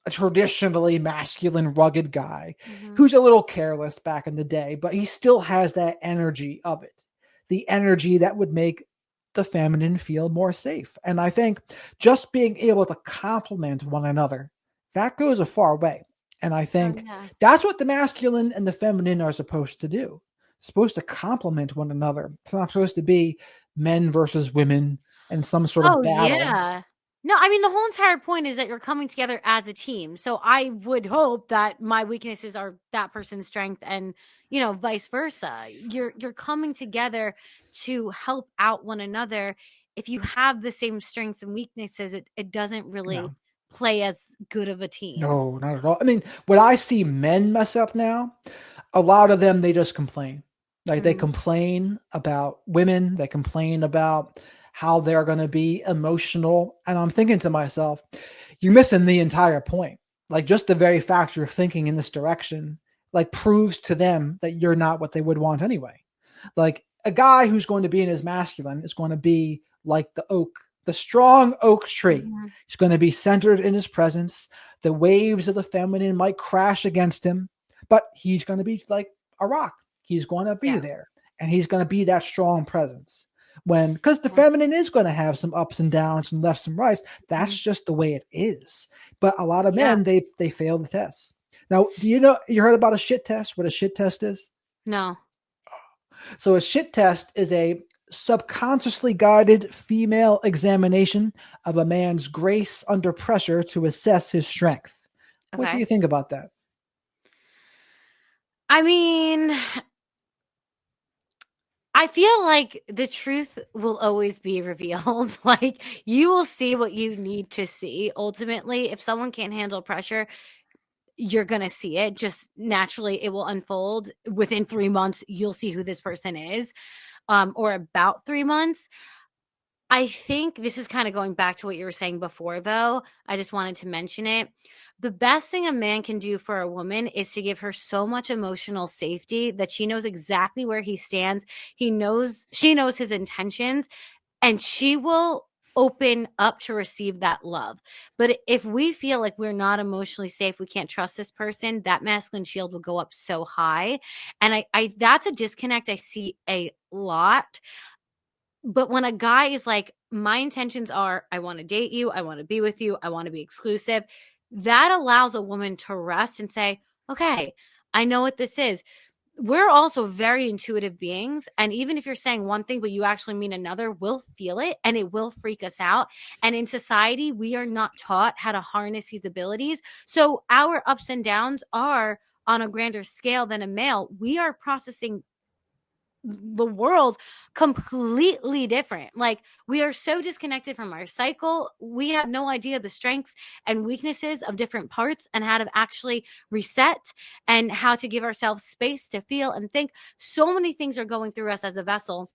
a traditionally masculine, rugged guy Mhm. who's a little careless back in the day, but he still has that energy of it. The energy that would make the feminine feel more safe. And I think just being able to complement one another, that goes a far way. And I Oh think yeah. that's what the masculine and the feminine are supposed to do. It's supposed to complement one another. It's not supposed to be men versus women and some sort of Oh, battle. yeah. No, I mean, the whole entire point is that you're coming together as a team. So I would hope that my weaknesses are that person's strength and, vice versa. You're coming together to help out one another. If you have the same strengths and weaknesses, it doesn't really No, play as good of a team. no, not at all. I mean, when I see men mess up now, a lot of them, they just complain. Like they Mm, complain about women, they complain about how they're going to be emotional. And I'm thinking to myself, you're missing the entire point. Like just the very fact you're thinking in this direction, like proves to them that you're not what they would want anyway. Like a guy who's going to be in his masculine is going to be like the oak, the strong oak tree. mhm. He's going to be centered in his presence. The waves of the feminine might crash against him, but he's going to be like a rock. He's going to be Yeah. there and he's going to be that strong presence. Because the Yeah. feminine is going to have some ups and downs, some lefts and rights. That's Mhm. just the way it is. But a lot of Yeah. men, they fail the test. Now, do you know you heard about a shit test? What a shit test is? No. So a shit test is a subconsciously guided female examination of a man's grace under pressure to assess his strength. What do Okay. you think about that? I mean, I feel like the truth will always be revealed. Like, you will see what you need to see. Ultimately, if someone can't handle pressure, you're going to see it. Just naturally, it will unfold. Within 3 months, you'll see who this person is, or about 3 months. I think this is kind of going back to what you were saying before, though. I just wanted to mention it. The best thing a man can do for a woman is to give her so much emotional safety that she knows exactly where he stands. She knows his intentions, and she will open up to receive that love. But if we feel like we're not emotionally safe, we can't trust this person, that masculine shield will go up so high. And I that's a disconnect I see a lot. But when a guy is like, my intentions are, I want to date you, I want to be with you, I want to be exclusive, that allows a woman to rest and say, okay, I know what this is. We're also very intuitive beings. And even if you're saying one thing, but you actually mean another, we'll feel it and it will freak us out. And in society, we are not taught how to harness these abilities. So our ups and downs are on a grander scale than a male. We are processing the world completely different. Like, we are so disconnected from our cycle. We have no idea the strengths and weaknesses of different parts and how to actually reset and how to give ourselves space to feel and think. So many things are going through us as a vessel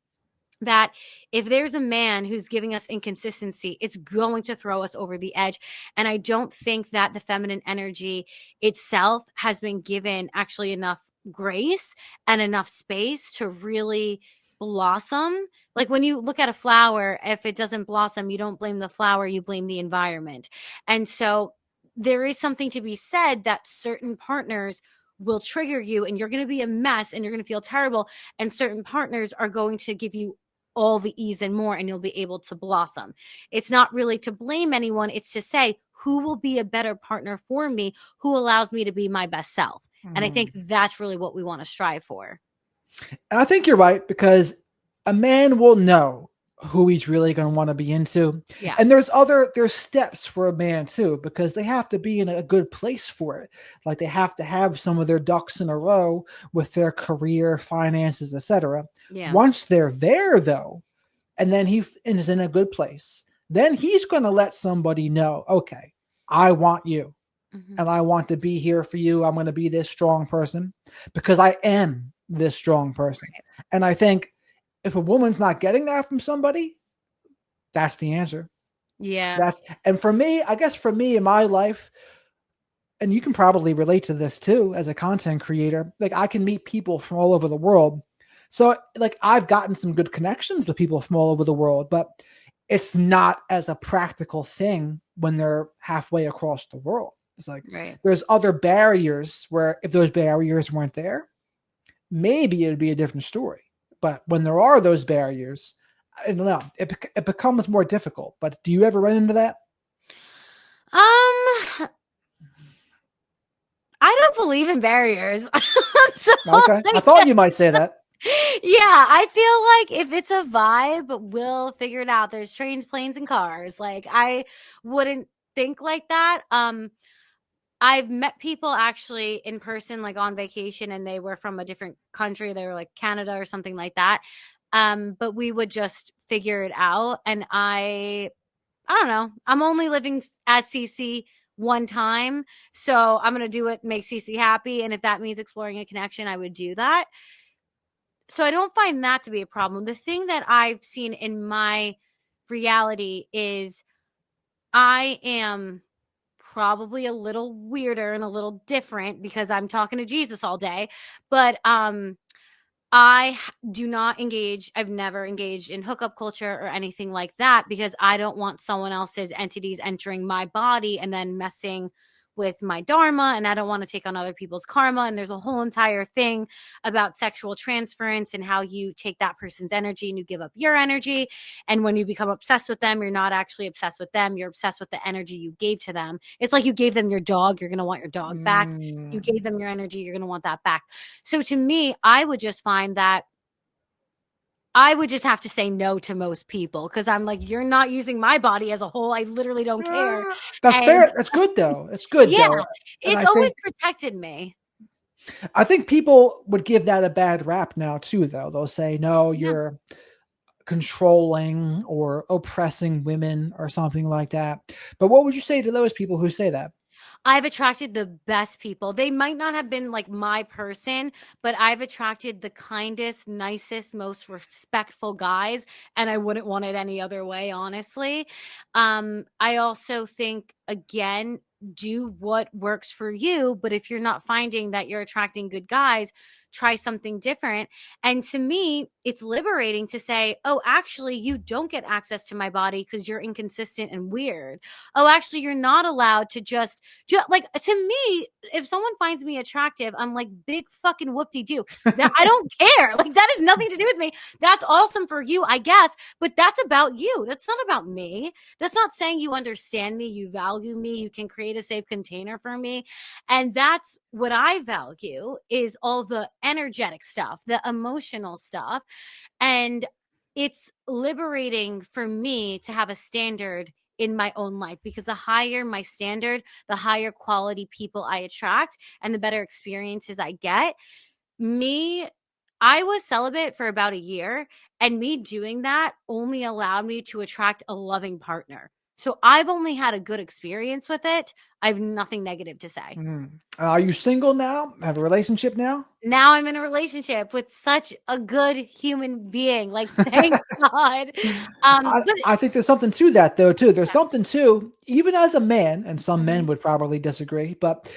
that if there's a man who's giving us inconsistency, it's going to throw us over the edge. And I don't think that the feminine energy itself has been given actually enough grace and enough space to really blossom. Like, when you look at a flower, if it doesn't blossom, you don't blame the flower, you blame the environment. And so there is something to be said that certain partners will trigger you and you're going to be a mess and you're going to feel terrible, and certain partners are going to give you all the ease and more, and you'll be able to blossom. It's not really to blame anyone. It's to say, who will be a better partner for me, who allows me to be my best self. And I think Mm. that's really what we want to strive for. And I think you're right because a man will know who he's really going to want to be into. Yeah. And there's steps for a man too because they have to be in a good place for it. Like they have to have some of their ducks in a row with their career, finances, etc. Yeah. Once they're there though, and then is in a good place, then he's going to let somebody know, okay, I want you Hmm. and I want to be here for you. I'm going to be this strong person because I am this strong person. And I think if a woman's not getting that from somebody, that's the answer. Yeah. That's and for me, I guess for me in my life, and you can probably relate to this too as a content creator, like I can meet people from all over the world. So like I've gotten some good connections with people from all over the world, but it's not as a practical thing when they're halfway across the world. It's like Right. there's other barriers where if those barriers weren't there, maybe it'd be a different story. But when there are those barriers, I don't know, it becomes more difficult. But do you ever run into that? Um, I don't believe in barriers. So Okay. I I thought you guess, might say that. yeah, I feel like if it's a vibe, we'll figure it out. There's trains, planes, and cars. Like, I wouldn't think like that. I've met people actually in person, like on vacation, and they were from a different country. They were like Canada or something like that. But we would just figure it out. And I don't know. I'm only living as CiiCii one time. So I'm going to do what makes CiiCii happy. And if that means exploring a connection, I would do that. So I don't find that to be a problem. The thing that I've seen in my reality is I am probably a little weirder and a little different because I'm talking to Jesus all day. But I do not engage. I've never engaged in hookup culture or anything like that because I don't want someone else's entities entering my body and then messing with my dharma. And I don't want to take on other people's karma. And there's a whole entire thing about sexual transference and how you take that person's energy and you give up your energy. And when you become obsessed with them, you're not actually obsessed with them. You're obsessed with the energy you gave to them. It's like you gave them your dog. You're going to want your dog back. You Mm. gave them your energy. You're going to want that back. So to me, I would just find that I would just have to say no to most people because I'm like, you're not using my body as a whole. I literally don't care. That's And fair. That's good though. It's good yeah, though. And it's always protected me. I think people would give that a bad rap now too though. They'll say, "No, Yeah. you're controlling or oppressing women or something like that." But what would you say to those people who say that? I've attracted the best people. They might not have been like my person, but I've attracted the kindest, nicest, most respectful guys, and I wouldn't want it any other way, honestly. I also think again, do what works for you, but if you're not finding that you're attracting good guys, try something different. And to me, it's liberating to say, "Oh, actually, you don't get access to my body because you're inconsistent and weird. Oh, actually, you're not allowed to just like to me, if someone finds me attractive, I'm like big fucking whoop-de-doo. That I don't care. Like that has nothing to do with me. That's awesome for you, I guess, but that's about you. That's not about me. That's not saying you understand me, you value me, you can create a safe container for me. And that's what I value is all the energetic stuff, the emotional stuff. And it's liberating for me to have a standard in my own life because the higher my standard, the higher quality people I attract and the better experiences I get. Me, I was celibate for about a year, and me doing that only allowed me to attract a loving partner. So I've only had a good experience with it. I have nothing negative to say. Are you single now? Have a relationship now? Now I'm in a relationship with such a good human being. Like, thank God. But I think there's something to that though too. There's yeah, something to even as a man, and some men mhm, would probably disagree, but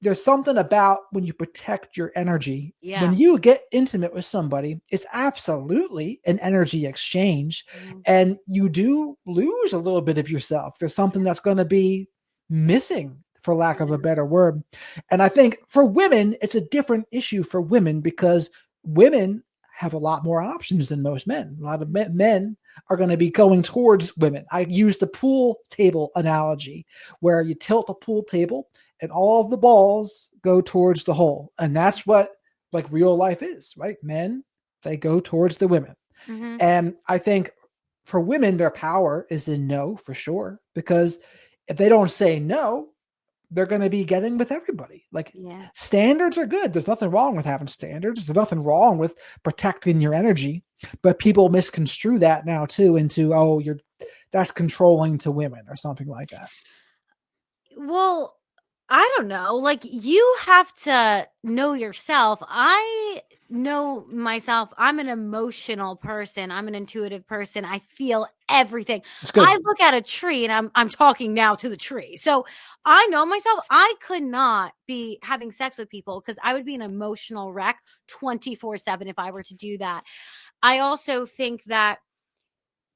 there's something about when you protect your energy. When yeah, you get intimate with somebody, it's absolutely an energy exchange, mhm, and you do lose a little bit of yourself. There's something that's going to be missing, for lack of a yeah, better word. And I think for women, it's a different issue for women because women have a lot more options than most men. A lot of men are going to be going towards women. I use the pool table analogy where you tilt a pool table and all of the balls go towards the hole. And that's what like real life is, right? Men, they go towards the women. mhm, And I think for women, their power is in no for sure, because if they don't say no, they're going to be getting with everybody. Like yeah. standards are good. There's nothing wrong with having standards. There's nothing wrong with protecting your energy, but people misconstrue that now too into, oh, you're that's controlling to women or something like that. Well, I don't know. Like you have to know yourself. I know myself. I'm an emotional person. I'm an intuitive person. I feel everything. It's I good. look at a tree and I'm talking now to the tree. So I know myself. I could not be having sex with people because I would be an emotional wreck 24/7 if I were to do that. I also think that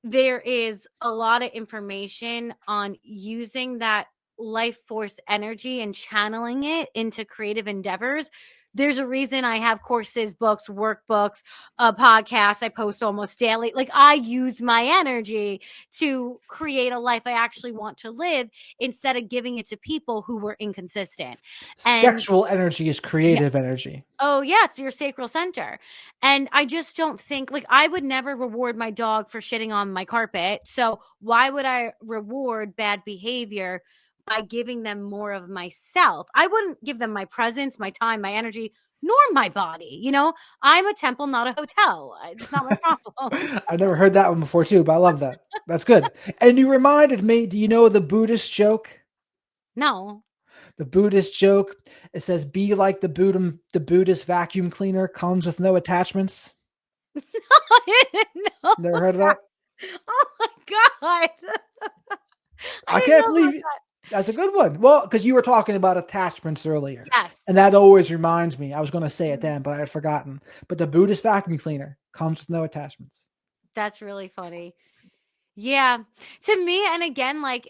there is a lot of information on using that life force energy and channeling it into creative endeavors There's a reason I have courses, books, workbooks, a podcast I post almost daily. Like, I use my energy to create a life I actually want to live instead of giving it to people who were inconsistent. And Sexual energy is yeah, creative energy. oh yeah, it's your sacral center. And I just don't think, like, I would never reward my dog for shitting on my carpet. So why would I reward bad behavior by giving them more of myself? I wouldn't give them my presence, my time, my energy, nor my body. I'm a temple, not a hotel. It's not my problem. I never heard that one before too, but I love that. That's good. And you reminded me, do you know the Buddhist joke? No. The Buddhist joke, it says, be like the Buddhist vacuum cleaner, comes with no attachments. I didn't know Never heard of that. that? Oh my God. I I didn't can't know about believe it. That's a good one. Well, because you were talking about attachments earlier. that. Yes. And that always reminds me. I was going to say it Mhm. then, but I had forgotten. But the Buddhist vacuum cleaner comes with no attachments. That's really funny. Yeah. To me, and again, like,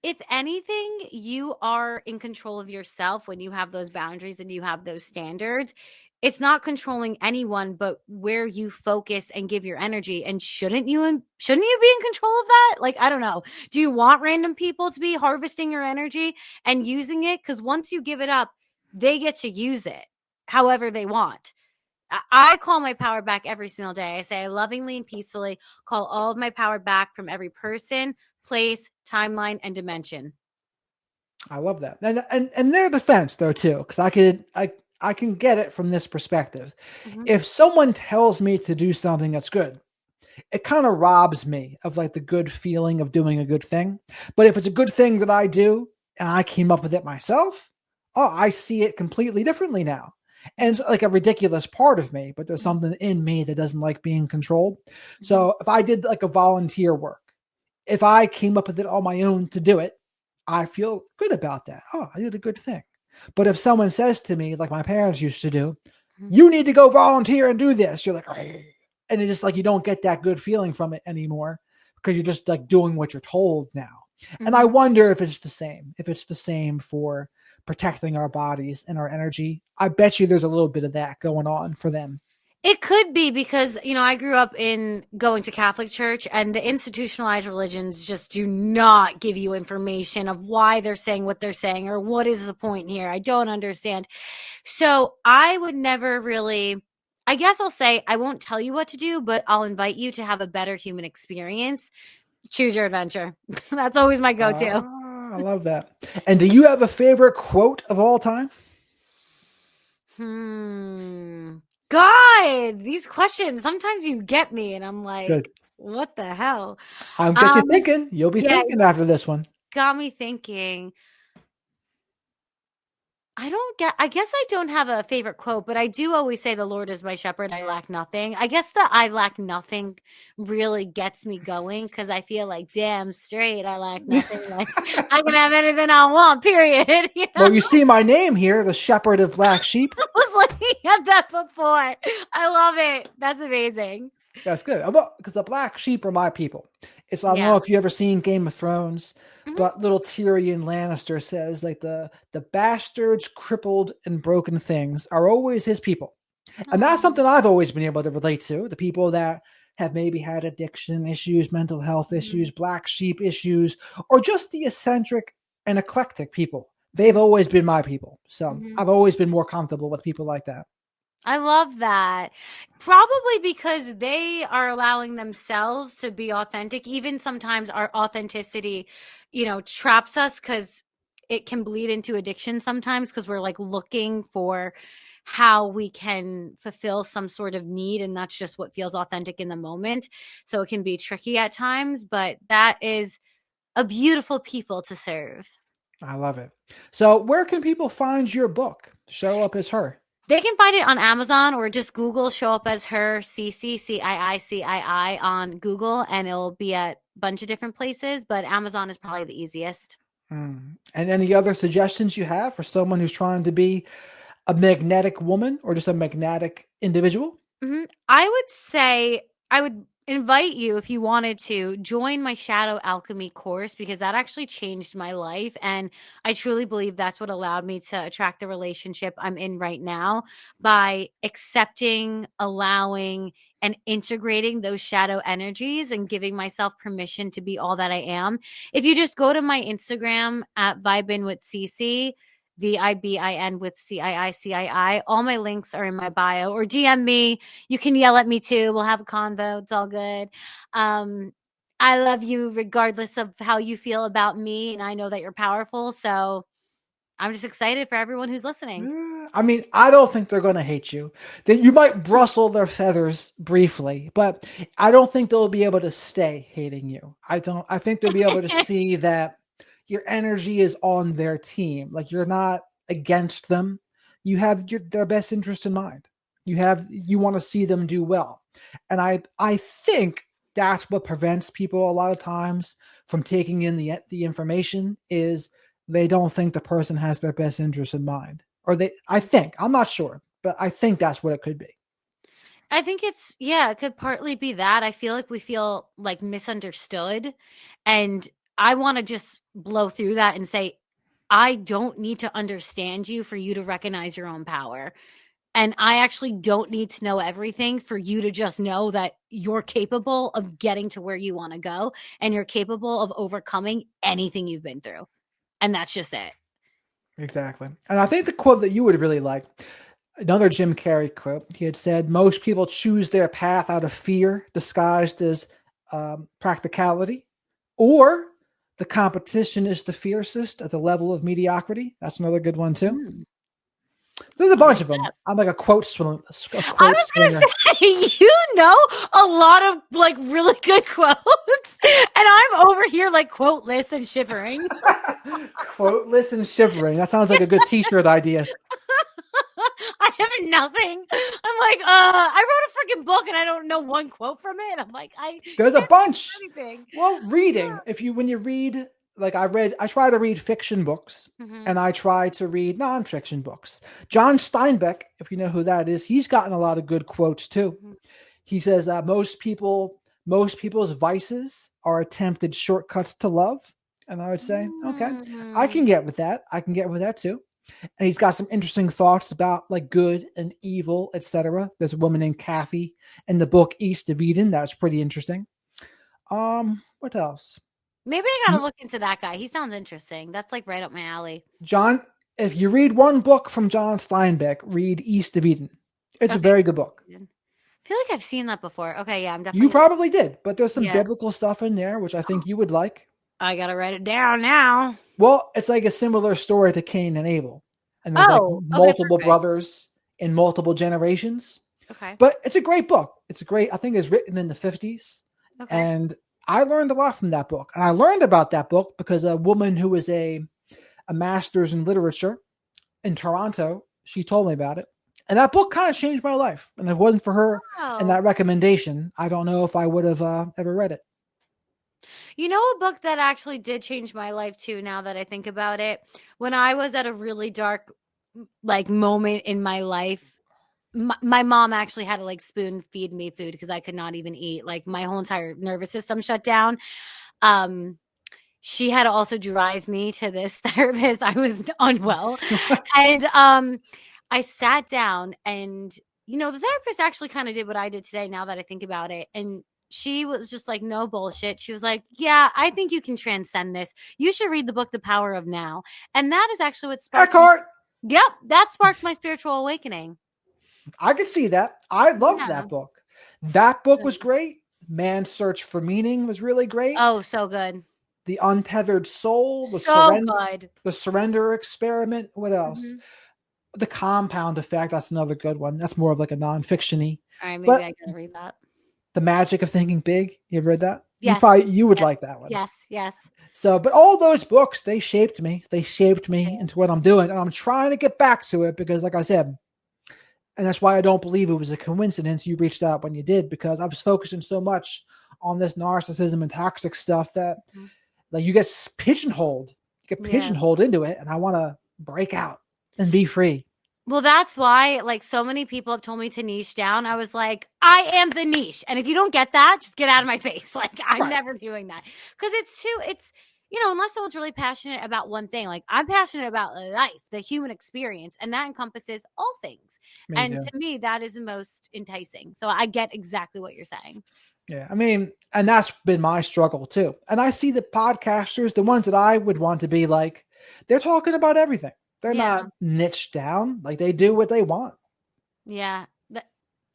if anything, you are in control of yourself when you have those boundaries and you have those standards. It's not controlling anyone, but where you focus and give your energy. And shouldn't you be in control of that? Like, I don't know. Do you want random people to be harvesting your energy and using it? Because once you give it up, they get to use it however they want. I call my power back every single day. I say I lovingly and peacefully call all of my power back from every person, place, timeline, and dimension. I love that. And their defense though too, because I can get it from this perspective. Mhm, If someone tells me to do something that's good, it kind of robs me of like the good feeling of doing a good thing. But if it's a good thing that I do and I came up with it myself, oh, I see it completely differently now. And it's mhm, like a ridiculous part of me, but there's mhm, something in me that doesn't like being controlled. mhm, So if I did like a volunteer work, if I came up with it on my own to do it, I feel good about that. Oh, I did a good thing. But if someone says to me, like my parents used to do, mhm, you need to go volunteer and do this, you're like, oh. And it's just like you don't get that good feeling from it anymore because you're just like doing what you're told now. And I mhm. wonder if it's the same for protecting our bodies and our energy. I bet you there's a little bit of that going on for them. It could be because, I grew up in going to Catholic church, and the institutionalized religions just do not give you information of why they're saying what they're saying or what is the point here. I don't understand. So I would never really, I guess I'll say, I won't tell you what to do, but I'll invite you to have a better human experience. Choose your adventure. That's always my go-to. I love that. And do you have a favorite quote of all time? Hmm. God, these questions, sometimes you get me and I'm like, Good. what the hell? I'll get you Um, thinking. You'll be yeah, thinking after this one. got me thinking. I guess I don't have a favorite quote, but I do always say the Lord is my shepherd, I lack nothing. I guess the I lack nothing really gets me going because I feel like damn straight I lack nothing. Like, I can have anything I want, period. Well, you see my name here, the shepherd of black sheep. I was looking at that before. I love it. That's amazing. That's good. Because the black sheep are my people. I don't know Yeah. if you ever seen Game of Thrones, Mhm. but little Tyrion Lannister says like the bastards, crippled, and broken things are always his people. And that's Aw. something I've always been able to relate to. The people that have maybe had addiction issues, mental health Mhm, issues, black sheep issues, or just the eccentric and eclectic people. They've mhm, always been my people. So mhm. I've always been more comfortable with people like that. I love that. Probably because they are allowing themselves to be authentic. Even sometimes our authenticity, traps us because it can bleed into addiction sometimes because we're like looking for how we can fulfill some sort of need. And that's just what feels authentic in the moment. So it can be tricky at times, but that is a beautiful people to serve. I love it. So where can people find your book? Show up as her. They can find it on Amazon or just Google, show up as her, CiiCii, CiiCii on Google, and it'll be at a bunch of different places, but Amazon is probably the easiest. And any other suggestions you have for someone who's trying to be a magnetic woman or just a magnetic individual? I would say I would invite you, if you wanted to, join my shadow alchemy course, because that actually changed my life, and I truly believe that's what allowed me to attract the relationship I'm in right now, by accepting, allowing, and integrating those shadow energies and giving myself permission to be all that I am. If you just go to my Instagram at Vibin with CiiCii, VIBIN with CiiCii, all my links are in my bio, or DM me. You can yell at me too. We'll have a convo. It's all good. Um, I love you regardless of how you feel about me, and I know that you're powerful. So I'm just excited for everyone who's listening. I mean, I don't think they're going to hate you. That you might rustle their feathers briefly, but I don't think they'll be able to stay hating you. I don't. I think they'll be able to see that your energy is on their team. Like you're not against them. You have their best interest in mind. You want to see them do well, and I think that's what prevents people a lot of times from taking in the information is they don't think the person has their best interest in mind. Or I'm not sure, but I think that's what it could be. I think it could partly be that. I feel like we feel like misunderstood. And I want to just blow through that and say, I don't need to understand you for you to recognize your own power. And I actually don't need to know everything for you to just know that you're capable of getting to where you want to go, and you're capable of overcoming anything you've been through. And that's just it. Exactly. And I think the quote that you would really like, another Jim Carrey quote, he had said, most people choose their path out of fear disguised as practicality, or the competition is the fiercest at the level of mediocrity. That's another good one, too. Mm, There's a I like bunch of them. that. I'm like a quote I was slinger. gonna say, you know, a lot of like really good quotes, and I'm over here like quoteless and shivering. Quoteless and shivering. That sounds like a good t-shirt idea. I have nothing. I'm like, I wrote a freaking book and I don't know one quote from it. I'm like, I There's a can't bunch. think of anything. Well, reading. When you read, like I try to read fiction books Mm-hmm. and I try to read nonfiction books. John Steinbeck, if you know who that is, he's gotten a lot of good quotes too. Mm-hmm. He says most people's vices are attempted shortcuts to love. And I would say, okay, I Mm-hmm. can get with that. I can get with that too. And he's got some interesting thoughts about like good and evil, etc. There's a woman named Kathy in the book East of Eden. That's pretty interesting. What else? Maybe I gotta look into that guy. He sounds interesting. That's like right up my alley. John, if you read one book from John Steinbeck, read East of Eden. It's a Okay. very good book. I feel like I've seen that before. Okay, yeah, I'm You definitely probably did, but there's some yeah. biblical stuff in there, which I think you would like. I gotta write it down now. Well, it's like a similar story to Cain and Abel. And there's like Oh, okay, multiple perfect. brothers in multiple generations. Okay. But it's a great book. I think it's written in the 50s. Okay. And I learned a lot from that book. And I learned about that book because a woman who was a master's in literature in Toronto, she told me about it. And that book kind of changed my life. And if it wasn't for her and Wow. that recommendation, I don't know if I would have ever read it. You know, a book that actually did change my life too, now that I think about it, when I was at a really dark like moment in my life, my mom actually had to like spoon feed me food because I could not even eat. Like my whole entire nervous system shut down. Um, she had to also drive me to this therapist. I was unwell. And I sat down, and the therapist actually kind of did what I did today, now that I think about it. And she was just like, no bullshit. She was like, yeah, I think you can transcend this. You should read the book The Power of Now. And that is actually what sparked Eckhart, yep, that sparked my spiritual awakening. I could see that. I loved Yeah. that book. So That book was good. great. Man's Search for Meaning was really great. Oh, so good. The Untethered Soul, So good. the Surrender Experiment. What else? Mhm. The Compound Effect. That's another good one. That's more of like a non-fiction-y. All right, maybe But I gotta read that. The Magic of Thinking Big. You ever read that? Yes. You would Yes. like that one. Yes. Yes. So, but all those books, they shaped me. They shaped me into what I'm doing. And I'm trying to get back to it because, like I said, and that's why I don't believe it was a coincidence you reached out when you did, because I was focusing so much on this narcissism and toxic stuff that Mhm. like you get pigeonholed. You get Yeah. pigeonholed into it. And I want to break out and be free. Well, that's why, like, so many people have told me to niche down. I was like, I am the niche. And if you don't get that, just get out of my face. Like, I'm Right. never doing that. Because it's, unless someone's really passionate about one thing, like, I'm passionate about life, the human experience, and that encompasses all things. Me And too. to me, that is the most enticing. So I get exactly what you're saying. Yeah. I mean, and that's been my struggle too. And I see the podcasters, the ones that I would want to be like, they're talking about everything. They're not Yeah. niched down. Like they do what they want. Yeah. The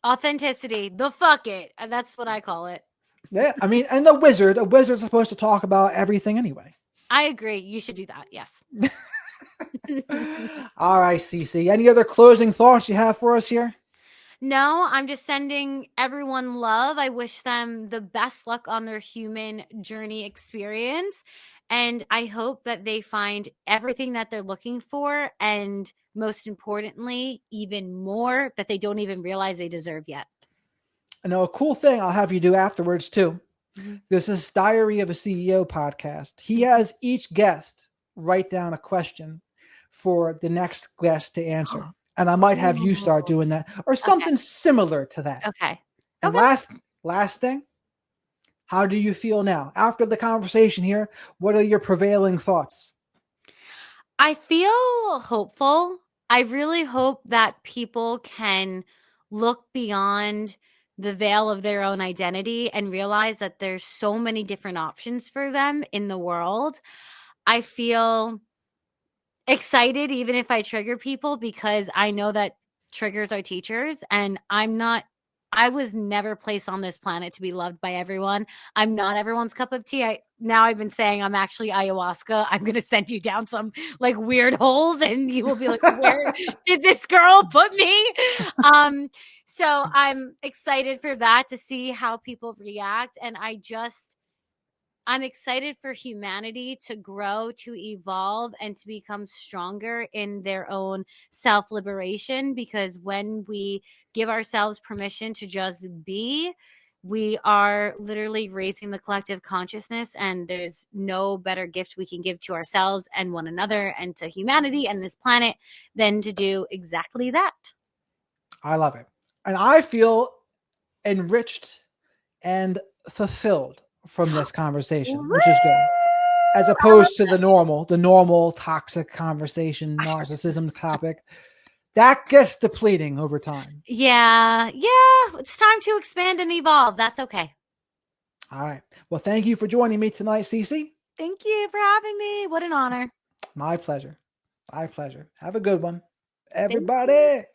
authenticity, the fuck it. That's what I call it. Yeah. I mean, and a wizard's supposed to talk about everything anyway. I agree. You should do that. Yes. All right, CiiCii. Any other closing thoughts you have for us here? No, I'm just sending everyone love. I wish them the best luck on their human journey experience. And I hope that they find everything that they're looking for. And most importantly, even more that they don't even realize they deserve yet. I know a cool thing I'll have you do afterwards too. Mhm. This is Diary of a CEO podcast. He Mhm. has each guest write down a question for the next guest to answer. And I might have you start Oh, doing that or okay. something similar to that. Okay. And Okay. last thing, how do you feel now? After the conversation here, what are your prevailing thoughts? I feel hopeful. I really hope that people can look beyond the veil of their own identity and realize that there's so many different options for them in the world. I feel excited even if I trigger people because I know that triggers are teachers and I was never placed on this planet to be loved by everyone. I'm not everyone's cup of tea. I've been saying I'm actually ayahuasca. I'm going to send you down some like weird holes and you will be like, where did this girl put me? Um so I'm excited for that to see how people react and I'm excited for humanity to grow, to evolve, and to become stronger in their own self liberation. Because when we give ourselves permission to just be, we are literally raising the collective consciousness, and there's no better gift we can give to ourselves and one another and to humanity and this planet than to do exactly that. I love it. And I feel enriched and fulfilled from this conversation, which is good. As Woo! I love opposed to the normal toxic conversation, narcissism topic. That gets depleting over time. Yeah, yeah. It's time to expand and evolve. That's okay. All right. Well, thank you for joining me tonight, CiiCii. Thank you for having me. What an honor. My pleasure. My pleasure. Have a good one. Thank you. Everybody.